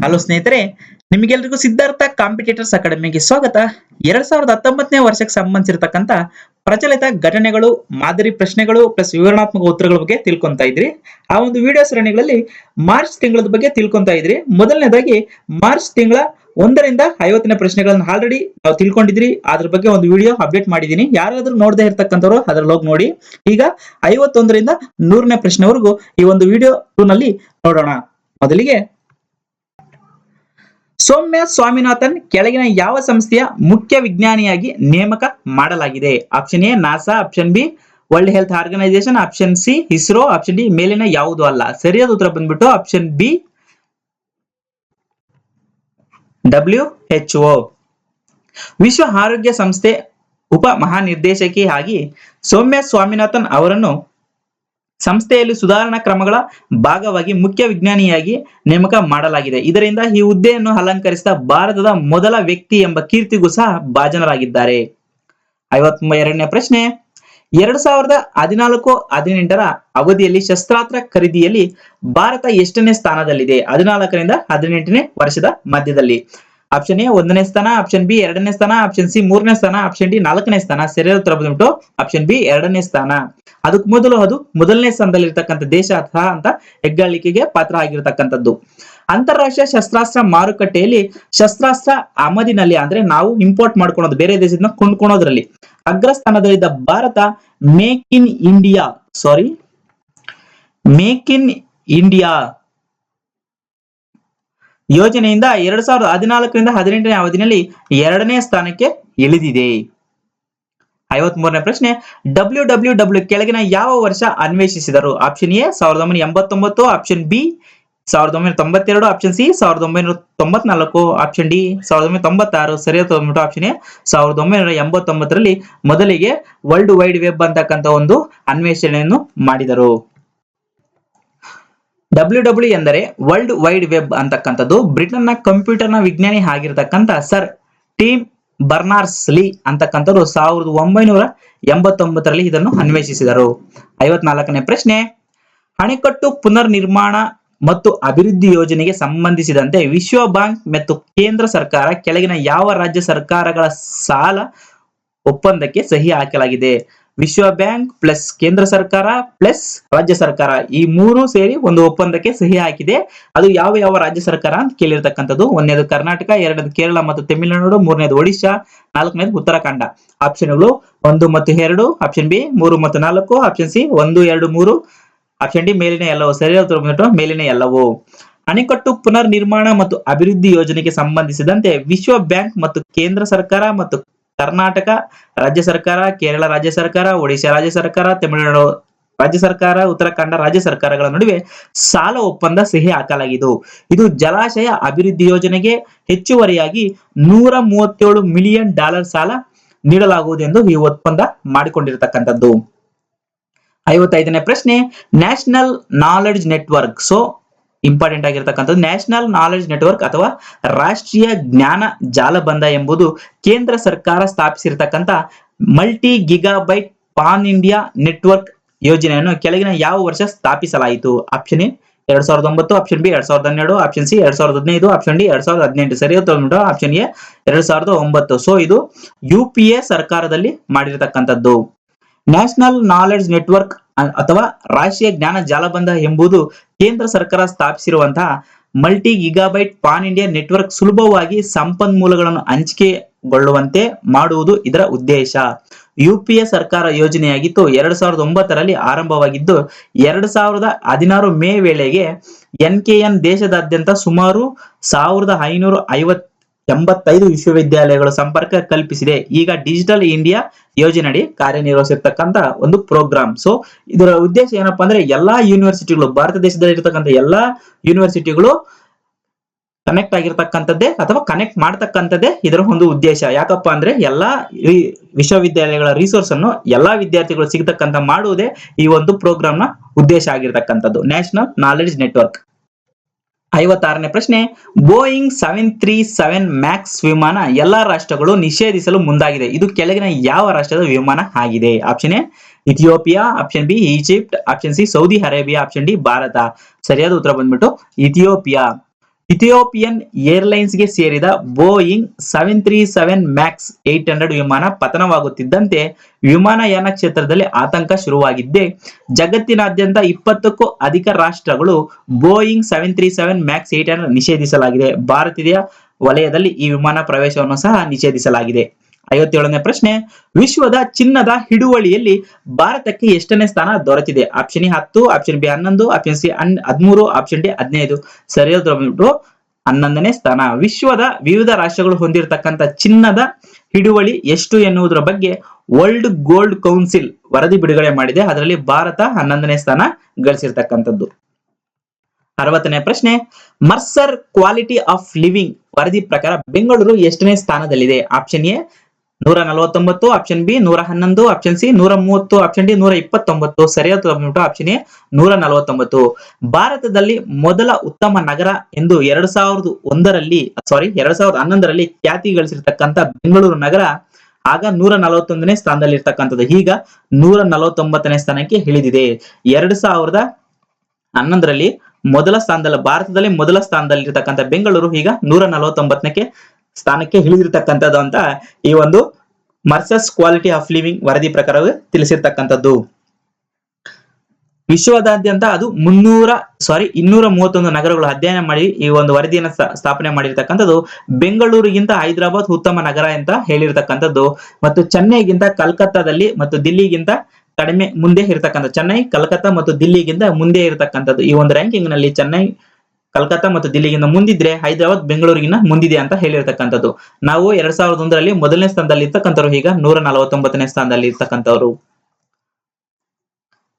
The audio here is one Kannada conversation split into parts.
ಹಲೋ ಸ್ನೇಹಿತರೆ, ನಿಮಗೆಲ್ರಿಗೂ ಸಿದ್ಧಾರ್ಥ ಕಾಂಪಿಟೇಟರ್ಸ್ ಅಕಾಡೆಮಿಗೆ ಸ್ವಾಗತ. 2019ನೇ ವರ್ಷಕ್ಕೆ ಸಂಬಂಧಿಸಿರತಕ್ಕಂತ ಪ್ರಚಲಿತ ಘಟನೆಗಳು, ಮಾದರಿ ಪ್ರಶ್ನೆಗಳು ಪ್ಲಸ್ ವಿವರಣಾತ್ಮಕ ಉತ್ತರಗಳ ಬಗ್ಗೆ ತಿಳ್ಕೊಂತಾ ಇದ್ರಿ. ಆ ಒಂದು ವಿಡಿಯೋ ಸರಣಿಗಳಲ್ಲಿ ಮಾರ್ಚ್ ತಿಂಗಳದ ಬಗ್ಗೆ ತಿಳ್ಕೊಂತಾ ಇದ್ರಿ. ಮೊದಲನೇದಾಗಿ ಮಾರ್ಚ್ ತಿಂಗಳ 1ರಿಂದ 50ನೇ ಪ್ರಶ್ನೆಗಳನ್ನ ಆಲ್ರೆಡಿ ನಾವು ತಿಳ್ಕೊಂಡಿದ್ರಿ. ಅದ್ರ ಬಗ್ಗೆ ಒಂದು ವಿಡಿಯೋ ಅಪ್ಡೇಟ್ ಮಾಡಿದೀನಿ. ಯಾರಾದ್ರೂ ನೋಡದೆ ಇರ್ತಕ್ಕಂಥವ್ರು ಅದ್ರಲ್ಲಿ ಹೋಗಿ ನೋಡಿ. ಈಗ 51ರಿಂದ 100ನೇ ಪ್ರಶ್ನೆವರೆಗೂ ಈ ಒಂದು ವಿಡಿಯೋ ನಲ್ಲಿ ನೋಡೋಣ. ಮೊದಲಿಗೆ ಸೌಮ್ಯ ಸ್ವಾಮಿನಾಥನ್ ಕೆಳಗಿನ ಯಾವ ಸಂಸ್ಥೆಯ ಮುಖ್ಯ ವಿಜ್ಞಾನಿಯಾಗಿ ನೇಮಕ ಮಾಡಲಾಗಿದೆ? Option A NASA, option B world health organisation, option C ISRO, option D ಮೇಲಿನ ಯಾವುದು ಅಲ್ಲ. ಸರಿಯಾದ ಉತ್ತರ ಬಂದ್ಬಿಟ್ಟು ಆಪ್ಷನ್ ಬಿ WHO. ವಿಶ್ವ ಆರೋಗ್ಯ ಸಂಸ್ಥೆ ಉಪ ಮಹಾನಿರ್ದೇಶಕಿಯಾಗಿ ಸೌಮ್ಯ ಸ್ವಾಮಿನಾಥನ್ ಅವರನ್ನು ಸಂಸ್ಥೆಯಲ್ಲಿ ಸುಧಾರಣಾ ಕ್ರಮಗಳ ಭಾಗವಾಗಿ ಮುಖ್ಯ ವಿಜ್ಞಾನಿಯಾಗಿ ನೇಮಕ ಮಾಡಲಾಗಿದೆ. ಇದರಿಂದ ಈ ಹುದ್ದೆಯನ್ನು ಅಲಂಕರಿಸಿದ ಭಾರತದ ಮೊದಲ ವ್ಯಕ್ತಿ ಎಂಬ ಕೀರ್ತಿಗೂ ಸಹ ಭಾಜನರಾಗಿದ್ದಾರೆ. 52ನೇ ಪ್ರಶ್ನೆ, 2014-18ರ ಅವಧಿಯಲ್ಲಿ ಶಸ್ತ್ರಾಸ್ತ್ರ ಖರೀದಿಯಲ್ಲಿ ಭಾರತ ಎಷ್ಟನೇ ಸ್ಥಾನದಲ್ಲಿದೆ? 14ರಿಂದ 18ನೇ ವರ್ಷದ ಮಧ್ಯದಲ್ಲಿ. ಆಪ್ಷನ್ ಎ 1ನೇ ಸ್ಥಾನ, ಆಪ್ಷನ್ ಬಿ 2ನೇ ಸ್ಥಾನ, ಆಪ್ಷನ್ ಸಿ 3ನೇ ಸ್ಥಾನ, ಆಪ್ಷನ್ ಡಿ 4ನೇ ಸ್ಥಾನ. ಸರಿಯಾದ ಉತ್ತರ ಬಂದ್ಬಿಟ್ಟು ಆಪ್ಷನ್ ಬಿ 2ನೇ ಸ್ಥಾನ. ಅದಕ್ಕೆ ಮೊದಲು ಅದು ಮೊದಲನೇ ಸ್ಥಾನದಲ್ಲಿ ಇರ್ತಕ್ಕಂಥ ದೇಶ ಸಹ ಅಂತ ಹೆಗ್ಗಳಿಕೆಗೆ ಪಾತ್ರ ಆಗಿರ್ತಕ್ಕಂಥದ್ದು. ಅಂತಾರಾಷ್ಟ್ರೀಯ ಶಸ್ತ್ರಾಸ್ತ್ರ ಮಾರುಕಟ್ಟೆಯಲ್ಲಿ ಶಸ್ತ್ರಾಸ್ತ್ರ ಆಮದಿನಲ್ಲಿ ಅಂದ್ರೆ ನಾವು ಇಂಪೋರ್ಟ್ ಮಾಡ್ಕೊಳೋದು, ಬೇರೆ ದೇಶದಿಂದ ಕೊಂಡ್ಕೊಳೋದ್ರಲ್ಲಿ ಅಗ್ರಸ್ಥಾನದಲ್ಲಿದ್ದ ಭಾರತ ಮೇಕ್ ಇನ್ ಇಂಡಿಯಾ ಯೋಜನೆಯಿಂದ 2014ರಿಂದ 18ನೇ ಅವಧಿಯಲ್ಲಿ 2ನೇ ಸ್ಥಾನಕ್ಕೆ ಇಳಿದಿದೆ. 53ನೇ ಪ್ರಶ್ನೆ, WWW ಕೆಳಗಿನ ಯಾವ ವರ್ಷ ಅನ್ವೇಷಿಸಿದರು? Option A 1989, option B 1992, option C 1994, option D 1996. ಸರಿಯಾದ ಬಂದ್ಬಿಟ್ಟು ಆಪ್ಷನ್ ಎ 1989ರಲ್ಲಿ ಮೊದಲಿಗೆ ವರ್ಲ್ಡ್ ವೈಡ್ ವೆಬ್ ಅಂತಕ್ಕಂಥ ಒಂದು ಅನ್ವೇಷಣೆಯನ್ನು ಮಾಡಿದರು. WW ಎಂದರೆ ವರ್ಲ್ಡ್ ವೈಡ್ ವೆಬ್ ಅಂತಕ್ಕಂಥದ್ದು ಬ್ರಿಟನ್ನ ಕಂಪ್ಯೂಟರ್ನ ವಿಜ್ಞಾನಿ ಆಗಿರತಕ್ಕಂಥ ಸರ್ ಟಿಮ್ ಬರ್ನರ್ಸ್ ಲೀ ಅಂತಕ್ಕಂಥವ್ರು 1989ರಲ್ಲಿ ಇದನ್ನು ಅನ್ವೇಷಿಸಿದರು. 54ನೇ ಪ್ರಶ್ನೆ, ಅಣೆಕಟ್ಟು ಪುನರ್ ನಿರ್ಮಾಣ ಮತ್ತು ಅಭಿವೃದ್ಧಿ ಯೋಜನೆಗೆ ಸಂಬಂಧಿಸಿದಂತೆ ವಿಶ್ವ ಬ್ಯಾಂಕ್ ಮತ್ತು ಕೇಂದ್ರ ಸರ್ಕಾರ ಕೆಳಗಿನ ಯಾವ ರಾಜ್ಯ ಸರ್ಕಾರಗಳ ಸಾಲ ಒಪ್ಪಂದಕ್ಕೆ ಸಹಿ ಹಾಕಲಾಗಿದೆ? ವಿಶ್ವ ಬ್ಯಾಂಕ್ ಪ್ಲಸ್ ಕೇಂದ್ರ ಸರ್ಕಾರ ಪ್ಲಸ್ ರಾಜ್ಯ ಸರ್ಕಾರ, ಈ ಮೂರು ಸೇರಿ ಒಂದು ಒಪ್ಪಂದಕ್ಕೆ ಸಹಿ ಹಾಕಿದೆ. ಅದು ಯಾವ ಯಾವ ರಾಜ್ಯ ಸರ್ಕಾರ ಅಂತ ಕೇಳಿರ್ತಕ್ಕಂಥದ್ದು. 1ನೇದು ಕರ್ನಾಟಕ, 2ನೇದು ಕೇರಳ ಮತ್ತು ತಮಿಳುನಾಡು, 3ನೇದು ಒಡಿಶಾ, 4ನೇದು ಉತ್ತರಾಖಂಡ. ಆಪ್ಷನ್ಗಳು 1 ಮತ್ತು 2, ಆಪ್ಷನ್ ಬಿ 3 ಮತ್ತು 4, ಆಪ್ಷನ್ ಸಿ 1, 2, 3, ಆಪ್ಷನ್ ಡಿ ಮೇಲಿನ ಎಲ್ಲವೂ. ಸರಿಯಾದ ಉತ್ತರ ಬಂದ್ಬಿಟ್ಟು ಮೇಲಿನ ಎಲ್ಲವೂ. ಅಣೆಕಟ್ಟು ಪುನರ್ ನಿರ್ಮಾಣ ಮತ್ತು ಅಭಿವೃದ್ಧಿ ಯೋಜನೆಗೆ ಸಂಬಂಧಿಸಿದಂತೆ ವಿಶ್ವ ಬ್ಯಾಂಕ್ ಮತ್ತು ಕೇಂದ್ರ ಸರ್ಕಾರ ಮತ್ತು ಕರ್ನಾಟಕ ರಾಜ್ಯ ಸರ್ಕಾರ, ಕೇರಳ ರಾಜ್ಯ ಸರ್ಕಾರ, ಒಡಿಶಾ ರಾಜ್ಯ ಸರ್ಕಾರ, ತಮಿಳುನಾಡು ರಾಜ್ಯ ಸರ್ಕಾರ, ಉತ್ತರಾಖಂಡ ರಾಜ್ಯ ಸರ್ಕಾರಗಳ ನಡುವೆ ಸಾಲ ಒಪ್ಪಂದ ಸಹಿ ಹಾಕಲಾಗಿದ್ದು, ಇದು ಜಲಾಶಯ ಅಭಿವೃದ್ಧಿ ಯೋಜನೆಗೆ ಹೆಚ್ಚುವರಿಯಾಗಿ $137 ಮಿಲಿಯನ್ ಸಾಲ ನೀಡಲಾಗುವುದೆಂದು ಈ ಒಪ್ಪಂದ ಮಾಡಿಕೊಂಡಿರತಕ್ಕಂಥದ್ದು. 55ನೇ ಪ್ರಶ್ನೆ, ನ್ಯಾಷನಲ್ ನಾಲೆಡ್ಜ್ ನೆಟ್ವರ್ಕ್. ಇಂಪಾರ್ಟೆಂಟ್ ಆಗಿರ್ತಕ್ಕಂಥದ್ದು ನ್ಯಾಷನಲ್ ನಾಲೆಡ್ಜ್ ನೆಟ್ವರ್ಕ್ ಅಥವಾ ರಾಷ್ಟ್ರೀಯ ಜ್ಞಾನ ಜಾಲಬಂಧ ಎಂಬುದು ಕೇಂದ್ರ ಸರ್ಕಾರ ಸ್ಥಾಪಿಸಿರ್ತಕ್ಕಂಥ multi gigabyte pan India network ಯೋಜನೆಯನ್ನು ಕೆಳಗಿನ ಯಾವ ವರ್ಷ ಸ್ಥಾಪಿಸಲಾಯಿತು? Option A 2009, option B 2012, option C 2015, option D 2018. ಸರಿಯಾದ ಆಪ್ಷನ್ ಎ 2009. ಇದು UPA ಸರ್ಕಾರದಲ್ಲಿ ಮಾಡಿರತಕ್ಕಂಥದ್ದು. ನ್ಯಾಷನಲ್ ನಾಲೆಡ್ಜ್ ನೆಟ್ವರ್ಕ್ ಅಥವಾ ರಾಷ್ಟ್ರೀಯ ಜ್ಞಾನ ಜಾಲಬಂಧ ಎಂಬುದು ಕೇಂದ್ರ ಸರ್ಕಾರ ಸ್ಥಾಪಿಸಿರುವಂತಹ multi gigabyte pan India network ಸುಲಭವಾಗಿ ಸಂಪನ್ಮೂಲಗಳನ್ನು ಹಂಚಿಕೆಗೊಳ್ಳುವಂತೆ ಮಾಡುವುದು ಇದರ ಉದ್ದೇಶ. UPA ಸರ್ಕಾರ ಯೋಜನೆಯಾಗಿತ್ತು. 2009ರಲ್ಲಿ ಆರಂಭವಾಗಿದ್ದು 2016 ಮೇ ವೇಳೆಗೆ NKN ದೇಶದಾದ್ಯಂತ ಸುಮಾರು 1585 ವಿಶ್ವವಿದ್ಯಾಲಯಗಳು ಸಂಪರ್ಕ ಕಲ್ಪಿಸಿದೆ. ಈಗ ಡಿಜಿಟಲ್ ಇಂಡಿಯಾ ಯೋಜನೆಯಡಿ ಕಾರ್ಯನಿರ್ವಹಿಸಿರ್ತಕ್ಕಂಥ ಒಂದು ಪ್ರೋಗ್ರಾಮ್. ಇದರ ಉದ್ದೇಶ ಏನಪ್ಪಾ ಅಂದ್ರೆ ಎಲ್ಲಾ ಯೂನಿವರ್ಸಿಟಿಗಳು, ಭಾರತ ದೇಶದಲ್ಲಿ ಇರತಕ್ಕಂಥ ಎಲ್ಲಾ ಯೂನಿವರ್ಸಿಟಿಗಳು ಕನೆಕ್ಟ್ ಆಗಿರ್ತಕ್ಕಂಥದ್ದೇ ಅಥವಾ ಕನೆಕ್ಟ್ ಮಾಡ್ತಕ್ಕಂಥದ್ದೇ ಇದರ ಒಂದು ಉದ್ದೇಶ. ಯಾಕಪ್ಪ ಅಂದ್ರೆ ಎಲ್ಲಾ ವಿಶ್ವವಿದ್ಯಾಲಯಗಳ ರಿಸೋರ್ಸ್ ಅನ್ನು ಎಲ್ಲಾ ವಿದ್ಯಾರ್ಥಿಗಳು ಸಿಗತಕ್ಕಂತ ಮಾಡುವುದೇ ಈ ಒಂದು ಪ್ರೋಗ್ರಾಮ್ ನ ಉದ್ದೇಶ ಆಗಿರ್ತಕ್ಕಂಥದ್ದು, ನ್ಯಾಷನಲ್ ನಾಲೆಡ್ಜ್ ನೆಟ್ವರ್ಕ್. 56ನೇ ಪ್ರಶ್ನೆ, ಬೋಯಿಂಗ್ 737 ಮ್ಯಾಕ್ಸ್ ವಿಮಾನ ಎಲ್ಲಾ ರಾಷ್ಟ್ರಗಳು ನಿಷೇಧಿಸಲು ಮುಂದಾಗಿದೆ. ಇದು ಕೆಳಗಿನ ಯಾವ ರಾಷ್ಟ್ರದ ವಿಮಾನ ಆಗಿದೆ? Option A Ethiopia, option B Egypt, option C Saudi Arabia, option D Bharat. ಸರಿಯಾದ ಉತ್ತರ ಬಂದ್ಬಿಟ್ಟು ಇಥಿಯೋಪಿಯಾ. ಇಥಿಯೋಪಿಯನ್ ಏರ್ಲೈನ್ಸ್ಗೆ ಸೇರಿದ ಬೋಯಿಂಗ್ 737 ಮ್ಯಾಕ್ಸ್ 800 ವಿಮಾನ ಪತನವಾಗುತ್ತಿದ್ದಂತೆ ವಿಮಾನಯಾನ ಕ್ಷೇತ್ರದಲ್ಲಿ ಆತಂಕ ಶುರುವಾಗಿದ್ದೇ ಜಗತ್ತಿನಾದ್ಯಂತ 20ಕ್ಕೂ ಅಧಿಕ ರಾಷ್ಟ್ರಗಳು ಬೋಯಿಂಗ್ 737 ಮ್ಯಾಕ್ಸ್ 800 ನಿಷೇಧಿಸಲಾಗಿದೆ. ಭಾರತೀಯ ವಲಯದಲ್ಲಿ ಈ ವಿಮಾನ ಪ್ರವೇಶವನ್ನು ಸಹ ನಿಷೇಧಿಸಲಾಗಿದೆ. 57ನೇ ಪ್ರಶ್ನೆ, ವಿಶ್ವದ ಚಿನ್ನದ ಹಿಡುವಳಿಯಲ್ಲಿ ಭಾರತಕ್ಕೆ ಎಷ್ಟನೇ ಸ್ಥಾನ ದೊರೆತಿದೆ? Option A 10, option B 11, option C 13, option D 15. ಸರಿಯಾದ 11ನೇ ಸ್ಥಾನ. ವಿಶ್ವದ ವಿವಿಧ ರಾಷ್ಟ್ರಗಳು ಹೊಂದಿರತಕ್ಕಂಥ ಚಿನ್ನದ ಹಿಡುವಳಿ ಎಷ್ಟು ಎನ್ನುವುದರ ಬಗ್ಗೆ ವರ್ಲ್ಡ್ ಗೋಲ್ಡ್ ಕೌನ್ಸಿಲ್ ವರದಿ ಬಿಡುಗಡೆ ಮಾಡಿದೆ. ಅದರಲ್ಲಿ ಭಾರತ 11ನೇ ಸ್ಥಾನ ಗಳಿಸಿರ್ತಕ್ಕಂಥದ್ದು. 60ನೇ ಪ್ರಶ್ನೆ, ಮರ್ಸರ್ ಕ್ವಾಲಿಟಿ ಆಫ್ ಲಿವಿಂಗ್ ವರದಿ ಪ್ರಕಾರ ಬೆಂಗಳೂರು ಎಷ್ಟನೇ ಸ್ಥಾನದಲ್ಲಿದೆ? Option A 149, option B 111, option C 130, option D 129. ಸರಿಯಾದ ಆಪ್ಷನ್ ಎ 149. ಭಾರತದಲ್ಲಿ ಮೊದಲ ಉತ್ತಮ ನಗರ ಎಂದು 2011ರಲ್ಲಿ ಖ್ಯಾತಿ ಗಳಿಸಿರ್ತಕ್ಕಂಥ ಬೆಂಗಳೂರು ನಗರ ಆಗ 141ನೇ ಸ್ಥಾನದಲ್ಲಿ ಇರ್ತಕ್ಕಂಥದ್ದು. ಈಗ 149ನೇ ಸ್ಥಾನಕ್ಕೆ ಇಳಿದಿದೆ. 2011ರಲ್ಲಿ ಮೊದಲ ಸ್ಥಾನದಲ್ಲಿ, ಭಾರತದಲ್ಲಿ ಮೊದಲ ಸ್ಥಾನದಲ್ಲಿ ಇರ್ತಕ್ಕಂಥ ಬೆಂಗಳೂರು ಈಗ 149ನೇ ಸ್ಥಾನಕ್ಕೆ ಇಳಿದಿರ್ತಕ್ಕಂಥದ್ದು ಅಂತ ಈ ಒಂದು ಮರ್ಸರ್ಸ್ ಕ್ವಾಲಿಟಿ ಆಫ್ ಲಿವಿಂಗ್ ವರದಿ ಪ್ರಕಾರ ತಿಳಿಸಿರ್ತಕ್ಕಂಥದ್ದು. ವಿಶ್ವದಾದ್ಯಂತ ಅದು 231 ನಗರಗಳು ಅಧ್ಯಯನ ಮಾಡಿ ಈ ಒಂದು ವರದಿಯನ್ನು ಸ್ಥಾಪನೆ ಮಾಡಿರ್ತಕ್ಕಂಥದ್ದು. ಬೆಂಗಳೂರಿಗಿಂತ ಹೈದರಾಬಾದ್ ಉತ್ತಮ ನಗರ ಅಂತ ಹೇಳಿರ್ತಕ್ಕಂಥದ್ದು. ಮತ್ತು ಚೆನ್ನೈಗಿಂತ ಕಲ್ಕತ್ತಾದಲ್ಲಿ ಮತ್ತು ದಿಲ್ಲಿಗಿಂತ ಕಡಿಮೆ ಮುಂದೆ ಇರತಕ್ಕಂಥ, ಚೆನ್ನೈ, ಕಲ್ಕತ್ತಾ ಮತ್ತು ದಿಲ್ಲಿಗಿಂತ ಮುಂದೆ ಇರತಕ್ಕಂಥದ್ದು. ಈ ಒಂದು ರ್ಯಾಂಕಿಂಗ್ ನಲ್ಲಿ ಚೆನ್ನೈ, ಕಲ್ಕತ್ತಾ ಮತ್ತು ದಿಲ್ಲಿಗಿಂತ ಮುಂದಿದ್ರೆ ಹೈದರಾಬಾದ್ ಬೆಂಗಳೂರಿಗಿಂತ ಮುಂದಿದೆ ಅಂತ ಹೇಳಿರ್ತಕ್ಕಂಥದ್ದು. ನಾವು 2001ರಲ್ಲಿ ಮೊದಲನೇ ಸ್ಥಾನದಲ್ಲಿ ಇರ್ತಕ್ಕಂಥವ್ರು ಈಗ 149ನೇ ಸ್ಥಾನದಲ್ಲಿ ಇರ್ತಕ್ಕಂಥವ್ರು.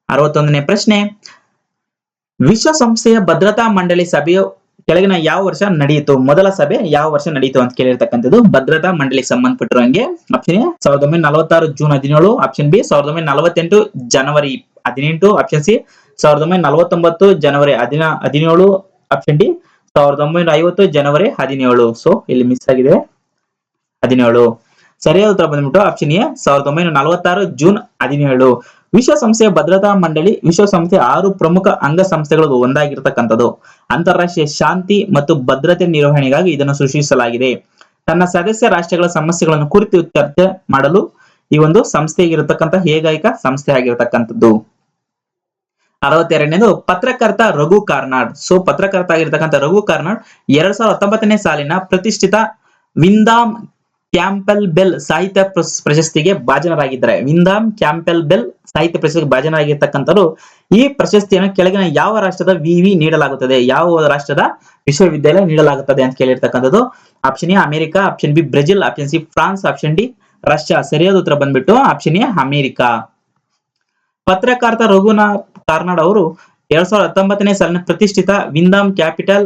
61ನೇ ಪ್ರಶ್ನೆ, ವಿಶ್ವಸಂಸ್ಥೆಯ ಭದ್ರತಾ ಮಂಡಳಿ ಸಭೆಯು ಕೆಳಗಿನ ಯಾವ ವರ್ಷ ನಡೆಯಿತು? ಮೊದಲ ಸಭೆ ಯಾವ ವರ್ಷ ನಡೆಯಿತು ಅಂತ ಕೇಳಿರ್ತಕ್ಕಂಥದ್ದು. ಭದ್ರತಾ ಮಂಡಳಿಗೆ ಸಂಬಂಧಪಟ್ಟಿರುವಂಗೆ option A 1946 June 17, option B 1948 ಜನವರಿ 18, ಆಪ್ಷನ್ ಸಿ 1949 ಜನವರಿ 17, ಆಪ್ಷನ್ ಡಿ 1950 ಜನವರಿ 17. ಸೊ ಇಲ್ಲಿ ಮಿಸ್ ಆಗಿದೆ 17. ಸರಿಯಾದ ಉತ್ತರ ಬಂದ್ಬಿಟ್ಟು ಆಪ್ಷನ್ ಎ 1946 ಜೂನ್ 17. ವಿಶ್ವಸಂಸ್ಥೆಯ ಭದ್ರತಾ ಮಂಡಳಿ ವಿಶ್ವಸಂಸ್ಥೆಯ 6 ಪ್ರಮುಖ ಅಂಗ ಸಂಸ್ಥೆಗಳು ಒಂದಾಗಿರ್ತಕ್ಕಂಥದ್ದು. ಅಂತಾರಾಷ್ಟ್ರೀಯ ಶಾಂತಿ ಮತ್ತು ಭದ್ರತೆ ನಿರ್ವಹಣೆಗಾಗಿ ಇದನ್ನು ಸೃಷ್ಟಿಸಲಾಗಿದೆ. ತನ್ನ ಸದಸ್ಯ ರಾಷ್ಟ್ರಗಳ ಸಮಸ್ಯೆಗಳನ್ನು ಕುರಿತು ಚರ್ಚೆ ಮಾಡಲು ಈ ಒಂದು ಸಂಸ್ಥೆಗಿರತಕ್ಕಂಥ ಏಕೈಕ ಸಂಸ್ಥೆ ಆಗಿರತಕ್ಕಂಥದ್ದು. 62ನೇದು ಪತ್ರಕರ್ತ ರಘು ಕಾರ್ನಾಡ್. ಸೊ ಪತ್ರಕರ್ತ ಆಗಿರ್ತಕ್ಕಂಥ ರಘು ಕಾರ್ನಾಡ್ 2019ನೇ ಸಾಲಿನ ಪ್ರತಿಷ್ಠಿತ ವಿಂದಾಮ್ ಕ್ಯಾಂಪೆಲ್ ಬೆಲ್ ಸಾಹಿತ್ಯ ಪ್ರಶಸ್ತಿಗೆ ಭಾಜನರಾಗಿದ್ದಾರೆ. ವಿಂದಾಮ್ ಕ್ಯಾಂಪೆಲ್ ಬೆಲ್ ಸಾಹಿತ್ಯ ಪ್ರಶಸ್ತಿಗೆ ಭಾಜನರಾಗಿರ್ತಕ್ಕಂಥವ್ರು. ಈ ಪ್ರಶಸ್ತಿಯನ್ನು ಕೆಳಗಿನ ಯಾವ ರಾಷ್ಟ್ರದ ವಿವಿ ನೀಡಲಾಗುತ್ತದೆ? ಯಾವ ರಾಷ್ಟ್ರದ ವಿಶ್ವವಿದ್ಯಾಲಯ ನೀಡಲಾಗುತ್ತದೆ ಅಂತ ಕೇಳಿರ್ತಕ್ಕಂಥದ್ದು. Option A America, option B Brazil, option C France, option D Russia. ಸರಿಯಾದ ಉತ್ತರ ಬಂದ್ಬಿಟ್ಟು ಆಪ್ಷನ್ ಎ ಅಮೆರಿಕ. ಪತ್ರಕರ್ತ ರಘುನಾಥ್ ಕಾರ್ನಾಡ್ ಅವರು 2019ನೇ ಸಾಲಿನ ಪ್ರತಿಷ್ಠಿತ ವಿಂದಾಮ್ ಕ್ಯಾಪಿಟಲ್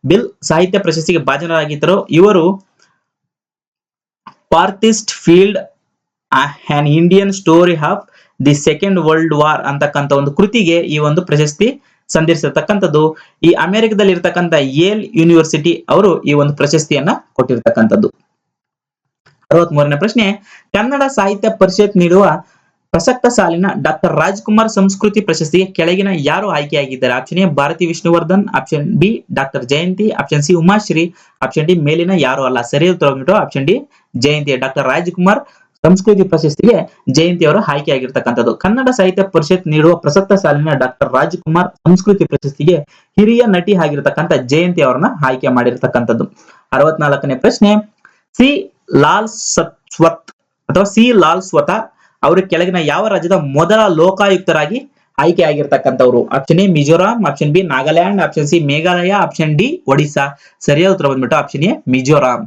ಬಿಲ್ ಸಾಹಿತ್ಯ ಪ್ರಶಸ್ತಿಗೆ ಭಾಜನರಾಗಿದ್ದರು. ಇವರು farthest field an Indian story of the second world war ಅಂತಕ್ಕಂಥ ಒಂದು ಕೃತಿಗೆ ಈ ಒಂದು ಪ್ರಶಸ್ತಿ ಸಂದಿರಿಸಿರ್ತಕ್ಕಂಥದ್ದು. ಈ ಅಮೆರಿಕದಲ್ಲಿ ಇರ್ತಕ್ಕಂಥ ಯೇಲ್ ಯೂನಿವರ್ಸಿಟಿ ಅವರು ಈ ಒಂದು ಪ್ರಶಸ್ತಿಯನ್ನ ಕೊಟ್ಟಿರ್ತಕ್ಕಂಥದ್ದು. 63ನೇ ಪ್ರಶ್ನೆ, ಕನ್ನಡ ಸಾಹಿತ್ಯ ಪರಿಷತ್ ನೀಡುವ ಪ್ರಸಕ್ತ ಸಾಲಿನ ಡಾಕ್ಟರ್ ರಾಜ್ಕುಮಾರ್ ಸಂಸ್ಕೃತಿ ಪ್ರಶಸ್ತಿಗೆ ಕೆಳಗಿನ ಯಾರು ಆಯ್ಕೆಯಾಗಿದ್ದಾರೆ? Option A Bharathi Vishnuvardhan, option B doctor Jayanthi, option C Umashree, option D ಮೇಲಿನ ಯಾರು ಅಲ್ಲ. ಸರಿಯಾದ ಉತ್ತರ option D Jayanthi. Doctor Rajkumar ಸಂಸ್ಕೃತಿ ಪ್ರಶಸ್ತಿಗೆ ಜಯಂತಿ ಅವರು ಆಯ್ಕೆಯಾಗಿರ್ತಕ್ಕಂಥದ್ದು. ಕನ್ನಡ ಸಾಹಿತ್ಯ ಪರಿಷತ್ ನೀಡುವ ಪ್ರಸಕ್ತ ಸಾಲಿನ ಡಾಕ್ಟರ್ ರಾಜ್ಕುಮಾರ್ ಸಂಸ್ಕೃತಿ ಪ್ರಶಸ್ತಿಗೆ ಹಿರಿಯ ನಟಿ ಆಗಿರ್ತಕ್ಕಂಥ ಜಯಂತಿ ಅವರನ್ನ ಆಯ್ಕೆ ಮಾಡಿರ್ತಕ್ಕಂಥದ್ದು. 64ನೇ ಪ್ರಶ್ನೆ, ಸಿ ಲಾಲ್ ಸ್ವತ ಅವರು ಕೆಳಗಿನ ಯಾವ ರಾಜ್ಯದ ಮೊದಲ ಲೋಕಾಯುಕ್ತರಾಗಿ ಆಯ್ಕೆಯಾಗಿರ್ತಕ್ಕಂಥವ್ರು? Option A Mizoram, option B Nagaland, option C Meghalaya, option D Odisha. ಸರಿಯಾದ ಉತ್ತರ ಬಂದ್ಬಿಟ್ಟು ಆಪ್ಷನ್ ಎ ಮಿಜೋರಾಂ.